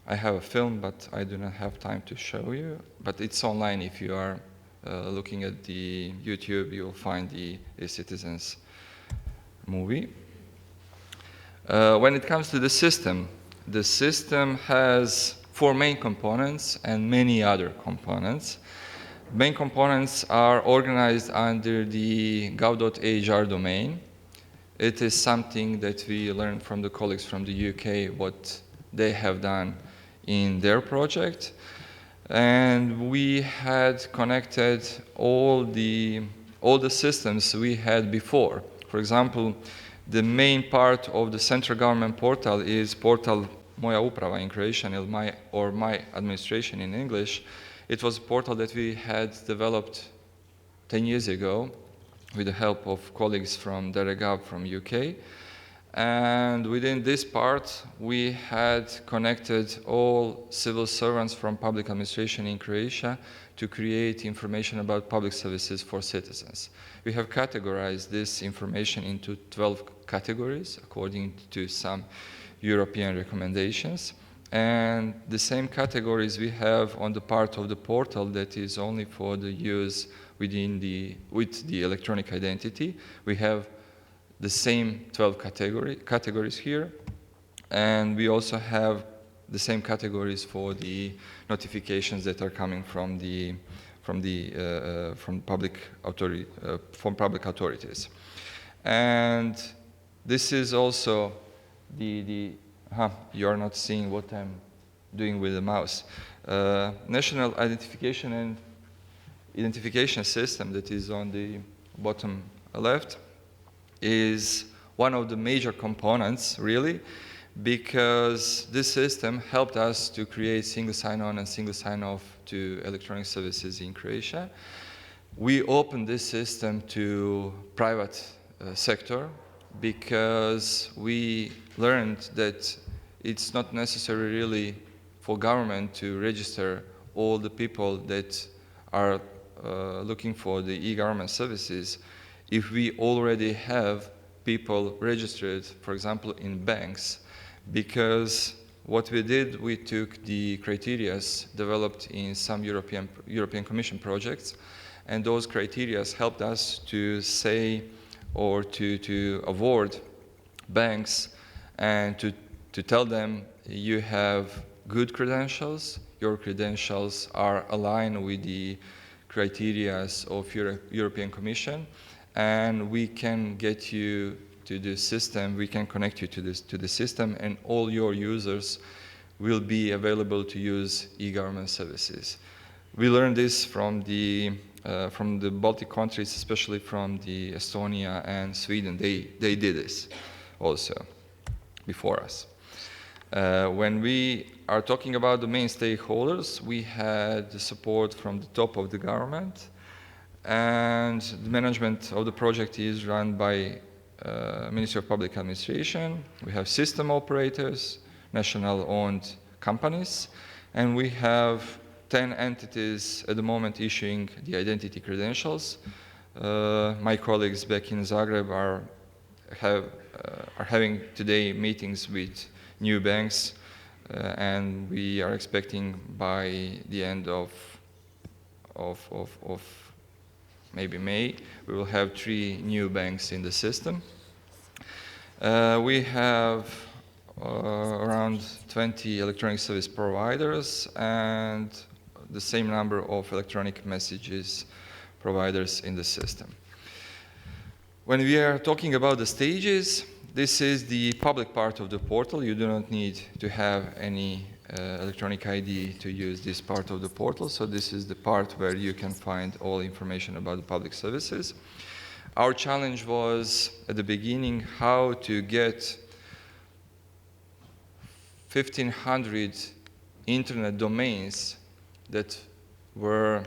I have a film, but I do not have time to show you. But it's online. If you are looking at the YouTube, you will find the Citizens movie. When it comes to the system has 4 main components and many other components. Main components are organized under the gov.hr domain. It is something that we learned from the colleagues from the UK, what they have done in their project. And we had connected all the systems we had before. For example, the main part of the central government portal is portal Moja Uprava in Croatian, or My Administration in English. It was a portal that we had developed 10 years ago with the help of colleagues from DirectGov from UK. And within this part, we had connected all civil servants from public administration in Croatia to create information about public services for citizens. We have categorized this information into 12 categories according to some European recommendations. And the same categories we have on the part of the portal that is only for the use with the electronic identity. We have the same 12 categories here, and we also have the same categories for the notifications that are coming from public authorities. And this is also you are not seeing what I'm doing with the mouse. National identification system that is on the bottom left is one of the major components, really, because this system helped us to create single sign-on and single sign-off to electronic services in Croatia. We opened this system to private sector because we learned that it's not necessary really for government to register all the people that are looking for the e-government services if we already have people registered, for example, in banks. Because what we did, we took the criteria developed in some European Commission projects, and those criteria helped us to say or to award banks and to tell them you have good credentials, your credentials are aligned with the criteria of European Commission, and we can get you to the system, we can connect you to the system, and all your users will be available to use e-government services. We learned this from the Baltic countries, especially from the Estonia and Sweden. They did this also before us. When we are talking about the main stakeholders, we had the support from the top of the government, and the management of the project is run by Ministry of Public Administration. We have system operators, national-owned companies, And we have 10 entities at the moment issuing the identity credentials. My colleagues back in Zagreb are having today meetings with new banks, and we are expecting by the end of maybe May, we will have 3 new banks in the system. We have around 20 electronic service providers and the same number of electronic messages providers in the system. When we are talking about the stages, this is the public part of the portal. You do not need to have any electronic ID to use this part of the portal. So this is the part where you can find all information about the public services. Our challenge was at the beginning how to get 1,500 internet domains that were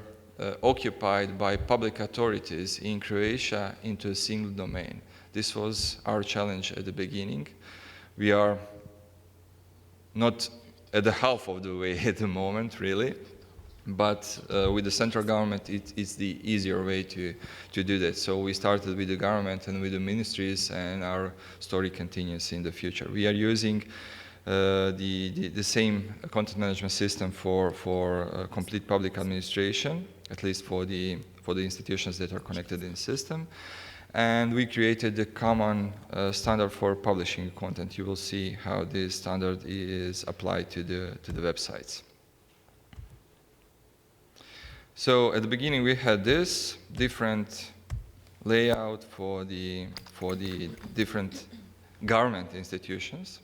occupied by public authorities in Croatia into a single domain. This was our challenge at the beginning. We are not at the half of the way at the moment, really, but with the central government, it's the easier way to do that. So we started with the government and with the ministries, and our story continues in the future. We are using the same content management system for complete public administration, at least for the institutions that are connected in the system. And we created a common standard for publishing content. You will see how this standard is applied to the websites. So at the beginning we had this different layout for the different government institutions.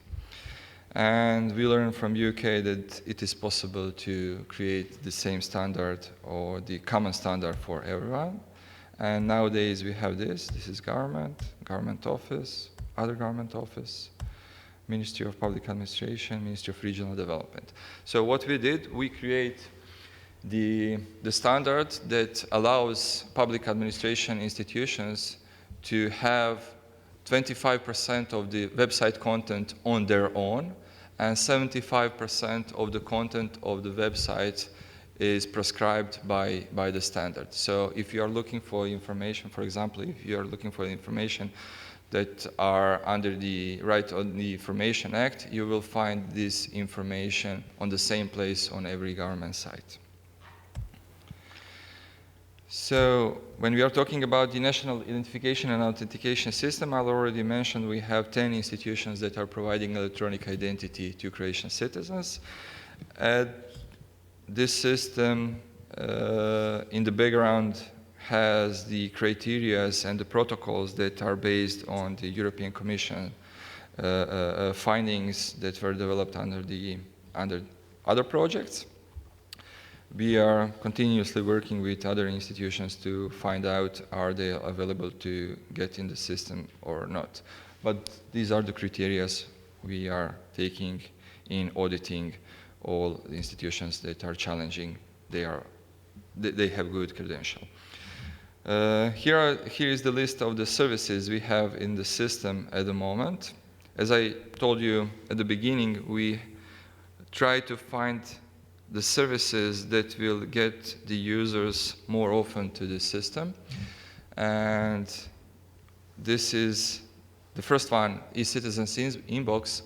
And we learned from UK that it is possible to create the same standard or the common standard for everyone. And nowadays we have this. This is government, government office, other government office, Ministry of Public Administration, Ministry of Regional Development. So what we did, we create the standard that allows public administration institutions to have 25% of the website content on their own, and 75% of the content of the website is prescribed by the standard. So if you are looking for information, for example, if you are looking for information that are under the Right on the Information Act, you will find this information on the same place on every government site. So when we are talking about the National Identification and Authentication System, I already mentioned we have 10 institutions that are providing electronic identity to Croatian citizens. This system in the background has the criteria and the protocols that are based on the European Commission findings that were developed under other projects. We are continuously working with other institutions to find out are they available to get in the system or not. But these are the criteria we are taking in auditing all the institutions that are challenging. They have good credential. Here is the list of the services we have in the system at the moment. As I told you at the beginning, we try to find the services that will get the users more often to the system. And this is, the first one, e-Citizens Inbox,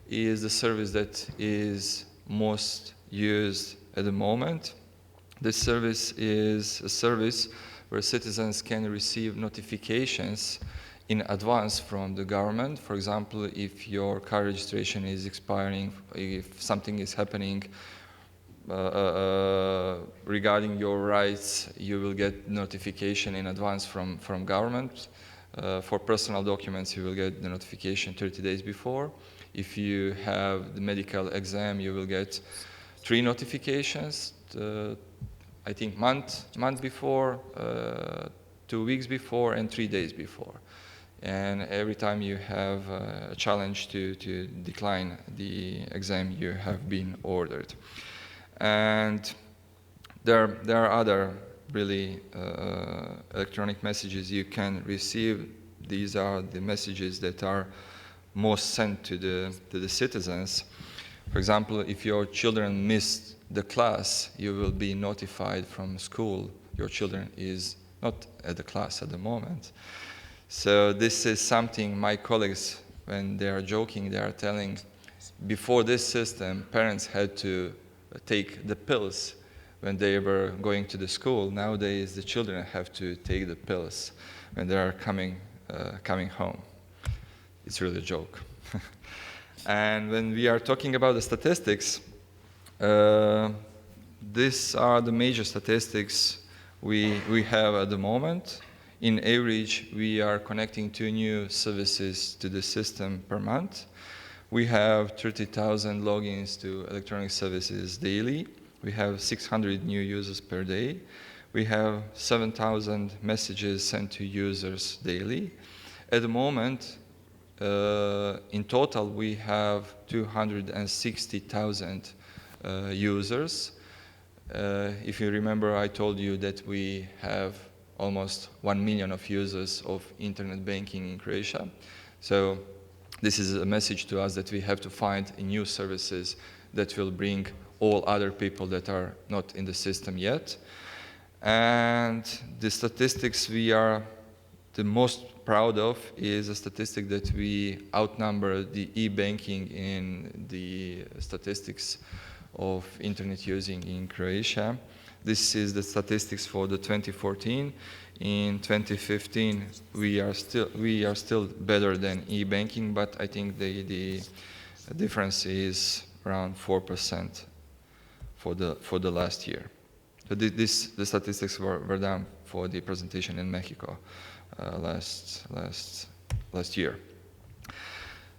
is the service that is most used at the moment. This service is a service where citizens can receive notifications in advance from the government. For example, if your car registration is expiring, if something is happening regarding your rights, you will get notification in advance from government. For personal documents, you will get the notification 30 days before. If you have the medical exam, you will get 3 notifications, I think month before, 2 weeks before, and 3 days before. And every time you have a challenge to decline the exam, you have been ordered. And there are other really electronic messages you can receive. These are the messages that are most sent to the citizens. For example, if your children missed the class, you will be notified from school. Your children is not at the class at the moment. So this is something my colleagues, when they are joking, they are telling, before this system, parents had to take the pills when they were going to the school. Nowadays, the children have to take the pills when they are coming home. It's really a joke. And when we are talking about the statistics, these are the major statistics we have at the moment. In average, we are connecting 2 new services to the system per month. We have 30,000 logins to electronic services daily. We have 600 new users per day. We have 7,000 messages sent to users daily. At the moment, in total, we have 260,000 users. If you remember, I told you that we have almost 1 million of users of internet banking in Croatia. So this is a message to us that we have to find new services that will bring all other people that are not in the system yet. And the statistics we are the most proud of is a statistic that we outnumber the e-banking in the statistics of internet using in Croatia. This is the statistics for the 2014. In 2015, we are still better than e-banking, but I think the difference is around 4% for the last year. So the statistics were done for the presentation in Mexico last year.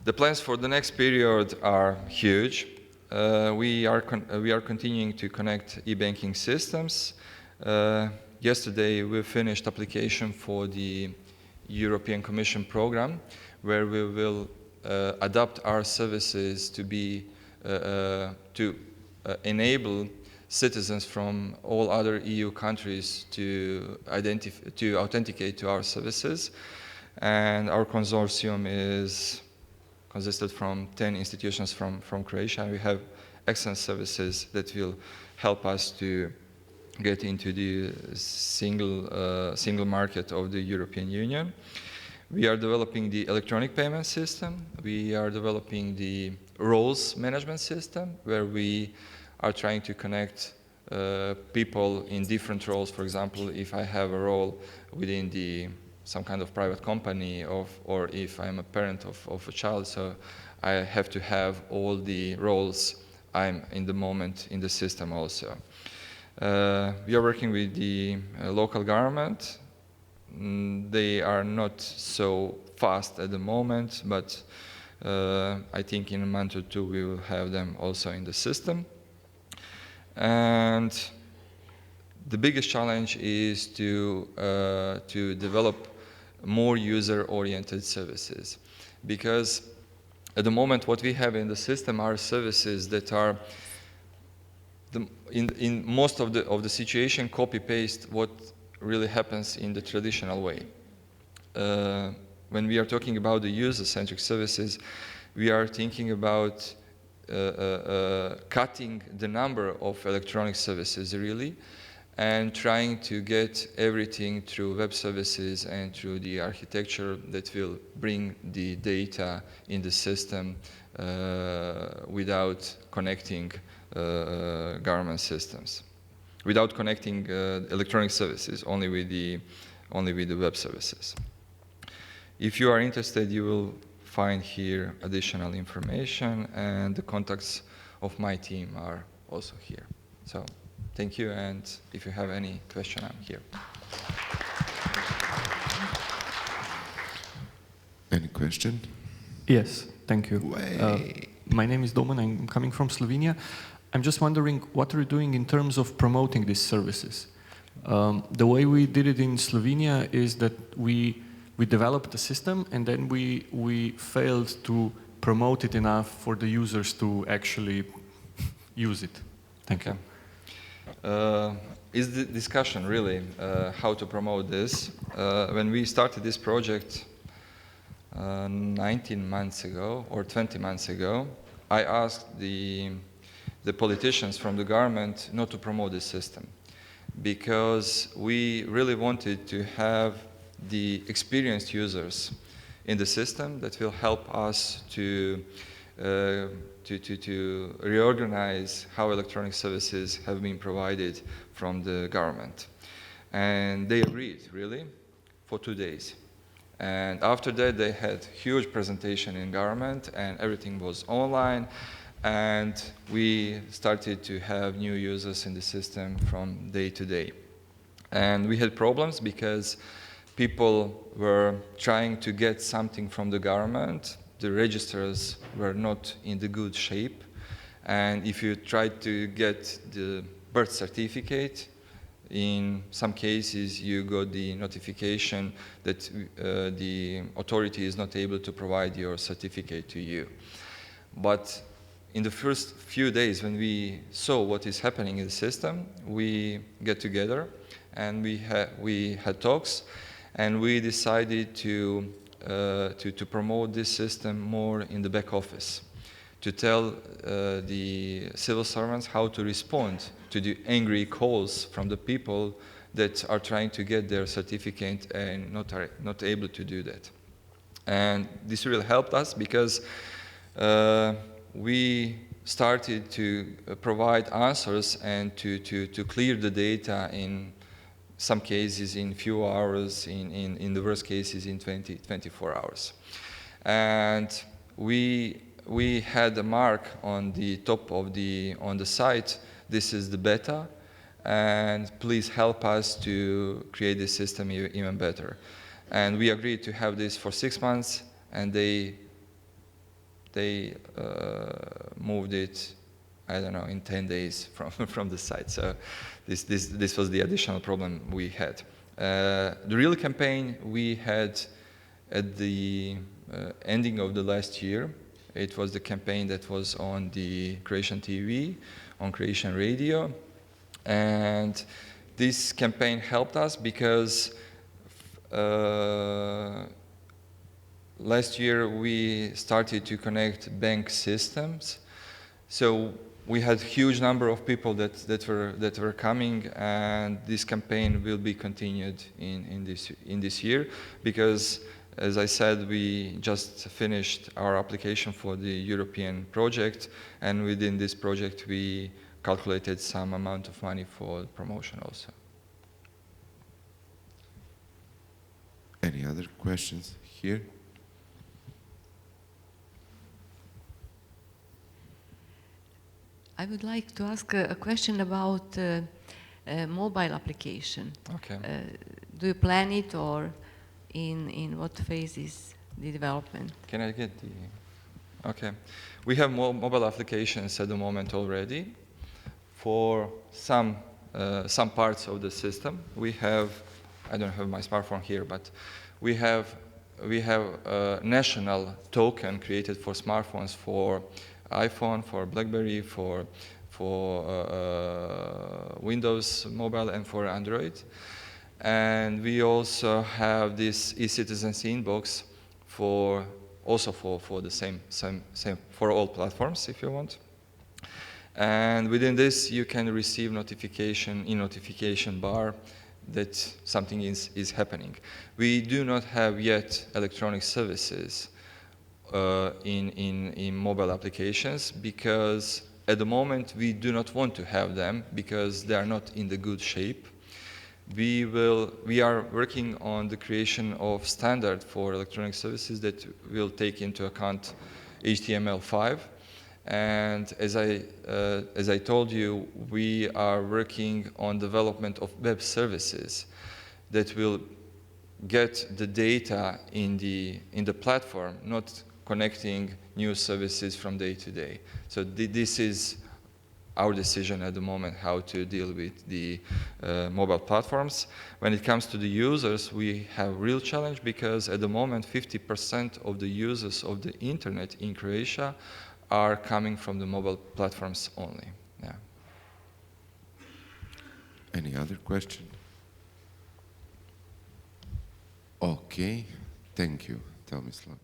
The plans for the next period are huge. We are continuing to connect e-banking systems. Yesterday, we finished application for the European Commission program, where we will adapt our services to be to enable citizens from all other EU countries to authenticate to our services. And our consortium is consisted from 10 institutions from Croatia. We have excellent services that will help us to get into the single market of the European Union. We are developing the electronic payment system. We are developing the roles management system, where we are trying to connect people in different roles. For example, if I have a role within some kind of private company, or if I'm a parent of a child, so I have to have all the roles I'm in the moment in the system also. We are working with the local government. They are not so fast at the moment, but I think in a month or two we will have them also in the system. And the biggest challenge is to develop more user-oriented services, because at the moment what we have in the system are services that are in most of the situation copy-paste what really happens in the traditional way. When we are talking about the user-centric services, we are thinking about cutting the number of electronic services really, and trying to get everything through web services and through the architecture that will bring the data in the system without connecting government systems, without connecting electronic services, only with the web services. If you are interested, you will find here additional information, and the contacts of my team are also here. So thank you, and if you have any question, I'm here. Any question? Yes, thank you. My name is Doman, I'm coming from Slovenia. I'm just wondering, what are you doing in terms of promoting these services? The way we did it in Slovenia is that we developed the system, and then we failed to promote it enough for the users to actually use it. Thank you. Is the discussion really how to promote this? When we started this project 19 months ago or 20 months ago, I asked the politicians from the government not to promote this system, because we really wanted to have the experienced users in the system that will help us to reorganize how electronic services have been provided from the government. And they agreed, really, for 2 days. And after that, they had huge presentation in government, and everything was online. And we started to have new users in the system from day to day. And we had problems because people were trying to get something from the government. The registers were not in the good shape. And if you tried to get the birth certificate, in some cases you got the notification that the authority is not able to provide your certificate to you. But in the first few days when we saw what is happening in the system, we get together and we had talks, and we decided to promote this system more in the back office, to tell the civil servants how to respond to the angry calls from the people that are trying to get their certificate and not able to do that. And this really helped us because we started to provide answers and to clear the data in some cases in few hours, in the worst cases in 24 hours. And we had a mark on the top of the site. This is the beta, and please help us to create this system even better. And we agreed to have this for 6 months, and they moved it, I don't know, in 10 days from the site. So this was the additional problem we had. The real campaign we had at the ending of the last year. It was the campaign that was on the Croatian TV, on Croatian radio. And this campaign helped us because last year we started to connect bank systems. So we had huge number of people that were coming, and this campaign will be continued in this year because, as I said, we just finished our application for the European project, and within this project we calculated some amount of money for promotion also. Any other questions here? I would like to ask a question about mobile application. Okay. Do you plan it, or in what phase is the development? Can I get the... Okay. We have mobile applications at the moment already for some parts of the system. We have, I don't have my smartphone here, but we have a national token created for smartphones for iPhone, for BlackBerry, for Windows Mobile, and for Android. And we also have this e-citizens inbox for the same for all platforms, if you want. And within this, you can receive notification bar that something is happening. We do not have yet electronic services in mobile applications because at the moment we do not want to have them because they are not in the good shape. We are working on the creation of standard for electronic services that will take into account HTML5. And as I told you, we are working on development of web services that will get the data in the platform, not connecting new services from day to day. So this is our decision at the moment, how to deal with the mobile platforms. When it comes to the users, we have a real challenge because at the moment 50% of the users of the internet in Croatia are coming from the mobile platforms only. Yeah. Any other question? Okay, thank you, Tomislav.